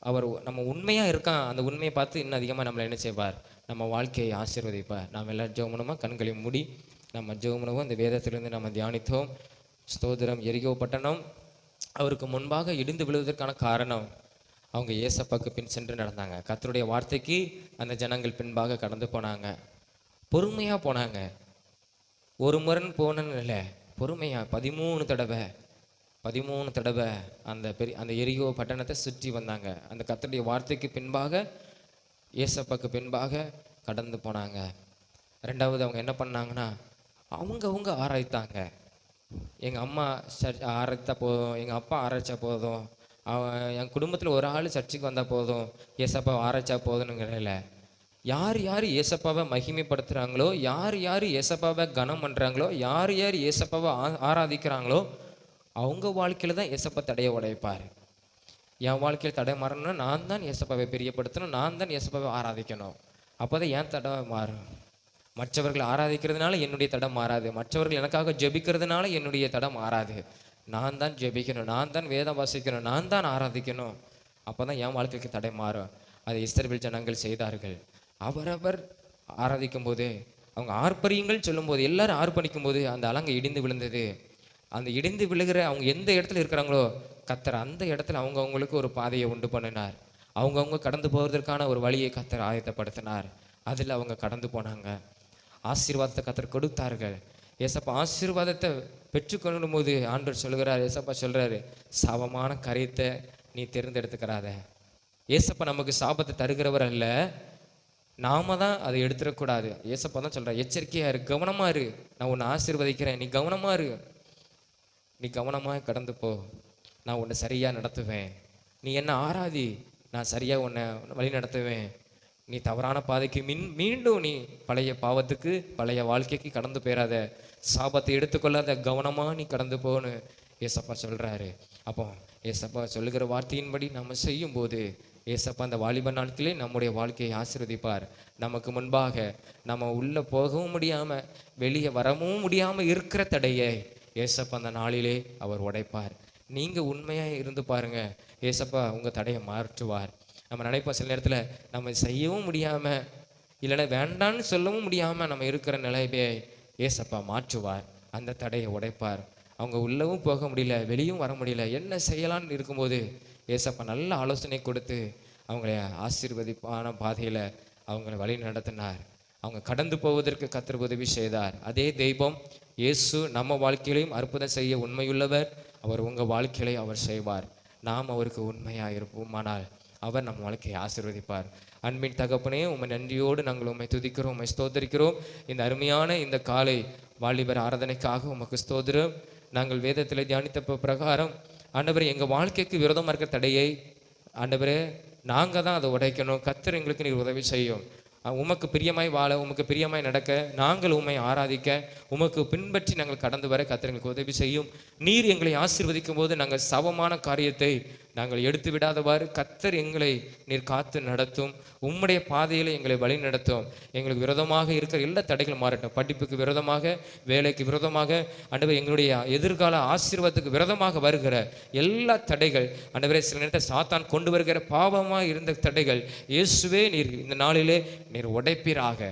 அவர் நம்ம உண்மையாக இருக்கான், அந்த உண்மையை பார்த்து இன்னும் அதிகமாக நம்மளை என்ன செய்வார், நம்ம வாழ்க்கையை ஆசீர்வதிப்பார். நாம் எல்லாம் ஜெபமனமா கண்களை மூடி நம்ம ஜெபமனவும் இந்த வேதத்திலிருந்து நம்ம தியானித்தோம். ஸ்தோத்திரம். எரிகோ பட்டணம் அவருக்கு முன்பாக இடிந்து விழுவதற்கான காரணம், அவங்க ஏசப்பாக்கு பின் சென்று நடந்தாங்க. கர்த்தருடைய வார்த்தைக்கு அந்த ஜனங்கள் பின்பாக கடந்து போனாங்க. பொறுமையாக போனாங்க. ஒரு முரண் போனன்னு இல்லை, பொறுமையாக 13 தடவை அந்த எரிகோ பட்டணத்தை சுற்றி வந்தாங்க. அந்த கர்த்தருடைய வார்த்தைக்கு பின்பாக, ஏசப்பாக்கு பின்பாக கடந்து போனாங்க. ரெண்டாவது அவங்க என்ன பண்ணாங்கன்னா, அவங்க ஆராய்த்தாங்க. எங்கள் அம்மா ஆராய்த்தா போதும், எங்கள் அப்பா ஆராய்ச்சா போதும், என் குடும்பத்தில் ஒரு ஆள் சர்ச்சுக்கு வந்தால் போதும், ஏசப்பாவை ஆராய்ச்சா போதும்னுங்கிறல. யார் ஏசப்பாவை மகிமைப்படுத்துகிறாங்களோ, யார் ஏசப்பாவை கனம் பண்ணுறாங்களோ, யார் ஏசப்பாவை ஆராதிக்கிறாங்களோ அவங்க வாழ்க்கையில் தான் ஏசப்பா தடையை உடைப்பார். என் வாழ்க்கையில் தடை மாறணும்னா நான் தான் ஏசப்பாவை பிரியப்படுத்தணும், நான் தான் ஏசப்பாவை ஆராதிக்கணும். அப்போ தான் என் தடை மாறும். மற்றவர்கள் ஆராதிக்கிறதுனால என்னுடைய தடை மாறாது, மற்றவர்கள் எனக்காக ஜெபிக்கிறதுனால என்னுடைய தடை மாறாது. நான் தான் ஜெபிக்கணும், நான் தான் வேதம் வாசிக்கணும், நான் தான் ஆராதிக்கணும். அப்போ தான் என் வாழ்க்கைக்கு தடை மாறும். அதை இஸ்ரவேல் ஜனங்கள் செய்தார்கள். அவரவர் ஆராதிக்கும் போது, அவங்க ஆர்ப்பரியுங்கள் சொல்லும்போது, எல்லாரும் ஆர்ப்பரிக்கும் போது அந்த அலங்கை இடிந்து விழுந்தது. அந்த இடிந்து விழுகிற அவங்க எந்த இடத்துல இருக்கிறாங்களோ கர்த்தர் அந்த இடத்துல அவங்களுக்கு ஒரு பாதையை உண்டு பண்ணினார். அவங்கவுங்க கடந்து போவதற்கான ஒரு வழியை கர்த்தர் ஆயத்தப்படுத்தினார். அதில் அவங்க கடந்து போனாங்க. ஆசீர்வாதத்தை கர்த்தர் கொடுத்தார்கள். ஏசப்பா ஆசீர்வாதத்தை பெற்றுக்கொள்ளும் போது ஆண்டவர் சொல்கிறார், ஏசப்பா சொல்கிறாரு, சாபமான காரியத்தை நீ தேர்ந்தெடுத்துக்கிறாத. ஏசப்பா நமக்கு சாபத்தை தருகிறவர் அல்ல, நாம தான் அதை எடுத்துடக்கூடாது. ஏசப்பா தான் சொல்கிறார், எச்சரிக்கையா இரு, கவனமா இரு, நான் உன்னை ஆசீர்வதிக்கிறேன், நீ கவனமா இரு, நீ கவனமாக கடந்து போ, நான் உன்னை சரியாக நடத்துவேன். நீ என்ன ஆராதி, நான் சரியாக உன்னை வழி நடத்துவேன். நீ தவறான பாதைக்கு மீண்டும் நீ பழைய பாவத்துக்கு, பழைய வாழ்க்கைக்கு கடந்து போயிடாத, சாபத்தை எடுத்துக்கொள்ளாத, கவனமாக நீ கடந்து போன்னு ஏசப்பா சொல்கிறாரு. அப்போ ஏசப்பா சொல்லுகிற வார்த்தையின்படி நம்ம செய்யும்போது ஏசப்பா அந்த வாலிப நாட்களே நம்முடைய வாழ்க்கையை ஆசீர்வதிப்பார். நமக்கு முன்பாக நம்ம உள்ளே போகவும் முடியாமல் வெளியே வரவும் முடியாமல் இருக்கிற தடையை ஏசப்பா அந்த நாளிலே அவர் உடைப்பார். நீங்கள் உண்மையாக இருந்து பாருங்க, ஏசப்பா உங்கள் தடையை மாற்றுவார். நம்ம நினைப்போம் சில நேரத்தில் நம்ம செய்யவும் முடியாமல், இல்லைன்னா வேண்டான்னு சொல்லவும் முடியாமல் நம்ம இருக்கிற நிலையை ஏசப்பா மாற்றுவார். அந்த தடையை உடைப்பார். அவங்க உள்ளவும் போக முடியல, வெளியும் வர முடியல, என்ன செய்யலான்னு இருக்கும்போது ஏசப்பா நல்ல ஆலோசனை கொடுத்து அவங்கள ஆசீர்வதிப்பான பாதையில் அவங்கள வழி நடத்தினார். அவங்க கடந்து போவதற்கு கர்த்தர் உதவி செய்தார். அதே தெய்வம் இயேசு நம்ம வாழ்க்கையிலையும் அற்புதம் செய்ய உண்மையுள்ளவர். அவர் உங்கள் வாழ்க்கையிலே அவர் செய்வார். நாம் அவருக்கு உண்மையாக இருப்போமானால் அவர் நம்ம வாழ்க்கையை ஆசீர்வதிப்பார். அன்பின் தகப்பனே, உம்மை நன்றியோடு நாங்கள் உம்மை துதிக்கிறோம், உம்மை ஸ்தோத்திரிக்கிறோம். இந்த அருமையான இந்த காலை வாலிபர் ஆராதனைக்காக உமக்கு ஸ்தோத்திரம். நாங்கள் வேதத்தில் தியானித்த பிரகாரம் ஆண்டவரே, எங்கள் வாழ்க்கைக்கு விரோதமாக இருக்கிற தடையை ஆண்டவரே நாங்கள் தான் அதை உடைக்கணும். கர்த்தர் எங்களுக்கு நீர் உதவி செய்யும். உமக்கு பிரியமாய் வாழ, உமக்கு பிரியமாய் நடக்க, நாங்கள் உம்மை ஆராதிக்க, உமக்கு பின்பற்றி நாங்கள் கடந்து வர கர்த்தர் எங்களுக்கு உதவி செய்யும். நீர் எங்களை ஆசீர்வதிக்கும் போது நாங்கள் சவமான காரியத்தை நாங்கள் எடுத்து விடாதவாறு கர்த்தர் எங்களை நீர் காத்து நடத்தும். உம்முடைய பாதையில் எங்களை வழி நடத்தும். எங்களுக்கு விரோதமாக இருக்கிற எல்லா தடைகளும் மாறட்டும். படிப்புக்கு விரோதமாக, வேலைக்கு விரோதமாக, ஆண்டவரே எங்களுடைய எதிர்கால ஆசீர்வாதத்துக்கு விரோதமாக வருகிற எல்லா தடைகள், ஆண்டவரே சில நேரத்தில் சாத்தான் கொண்டு வருகிற பாவமாக இருந்த தடைகள், இயேசுவே நீர் இந்த நாளிலே நீர் உடைப்பீராக.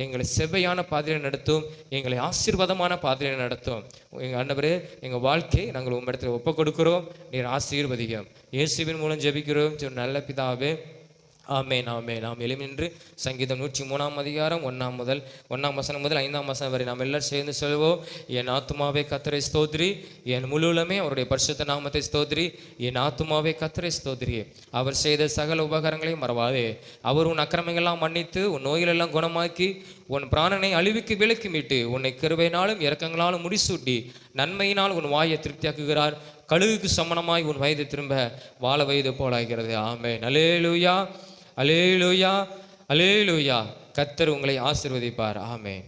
எங்களை செவ்வையான பாதையில் நடத்தும். எங்களை ஆசீர்வாதமான பாதையில் நடத்தும். எங்கள் ஆண்டவரே, எங்கள் வாழ்க்கையை நாங்கள் உம்மிடத்தில் ஒப்புக் கொடுக்கிறோம். நீர் ஆசீர்வதியும். இயேசுவின் மூலம் ஜெபிக்கிறோம் நல்ல பிதாவே, ஆமென் ஆமென். நாம் எழுமின்று சங்கீதம் 103 அதிகாரம் 1 வசனம் முதல் 5 வசனம் வரை நாம் எல்லாரும் சேர்ந்து சொல்வோம். என் ஆத்துமாவே கர்த்தரை ஸ்தோத்திரி, என் முழுவலுமே அவருடைய பரிசுத்த நாமத்தை ஸ்தோத்திரி. என் ஆத்துமாவே கர்த்தரை ஸ்தோத்திரி, அவர் செய்த சகல உபகாரங்களையும் மறவாதே. அவர் உன் அக்கிரமங்கள்லாம் மன்னித்து, உன் நோய்களெல்லாம் குணமாக்கி, உன் பிராணனை அழிவுக்கு விலக்கி மீட்டு, உன்னை கிருபையினாலும் இரக்கங்களாலும் முடிசூட்டி, நன்மையினால் உன் வாயை திருப்தியாக்குகிறார். கழுகுக்கு சமணமாய் உன் வயது திரும்ப வாழ வயது போலாகிறது. ஆமென். அல்லேலூயா, அல்லேலூயா, அல்லேலூயா. கர்த்தர் உங்களை ஆசீர்வதிப்பார். ஆமென்.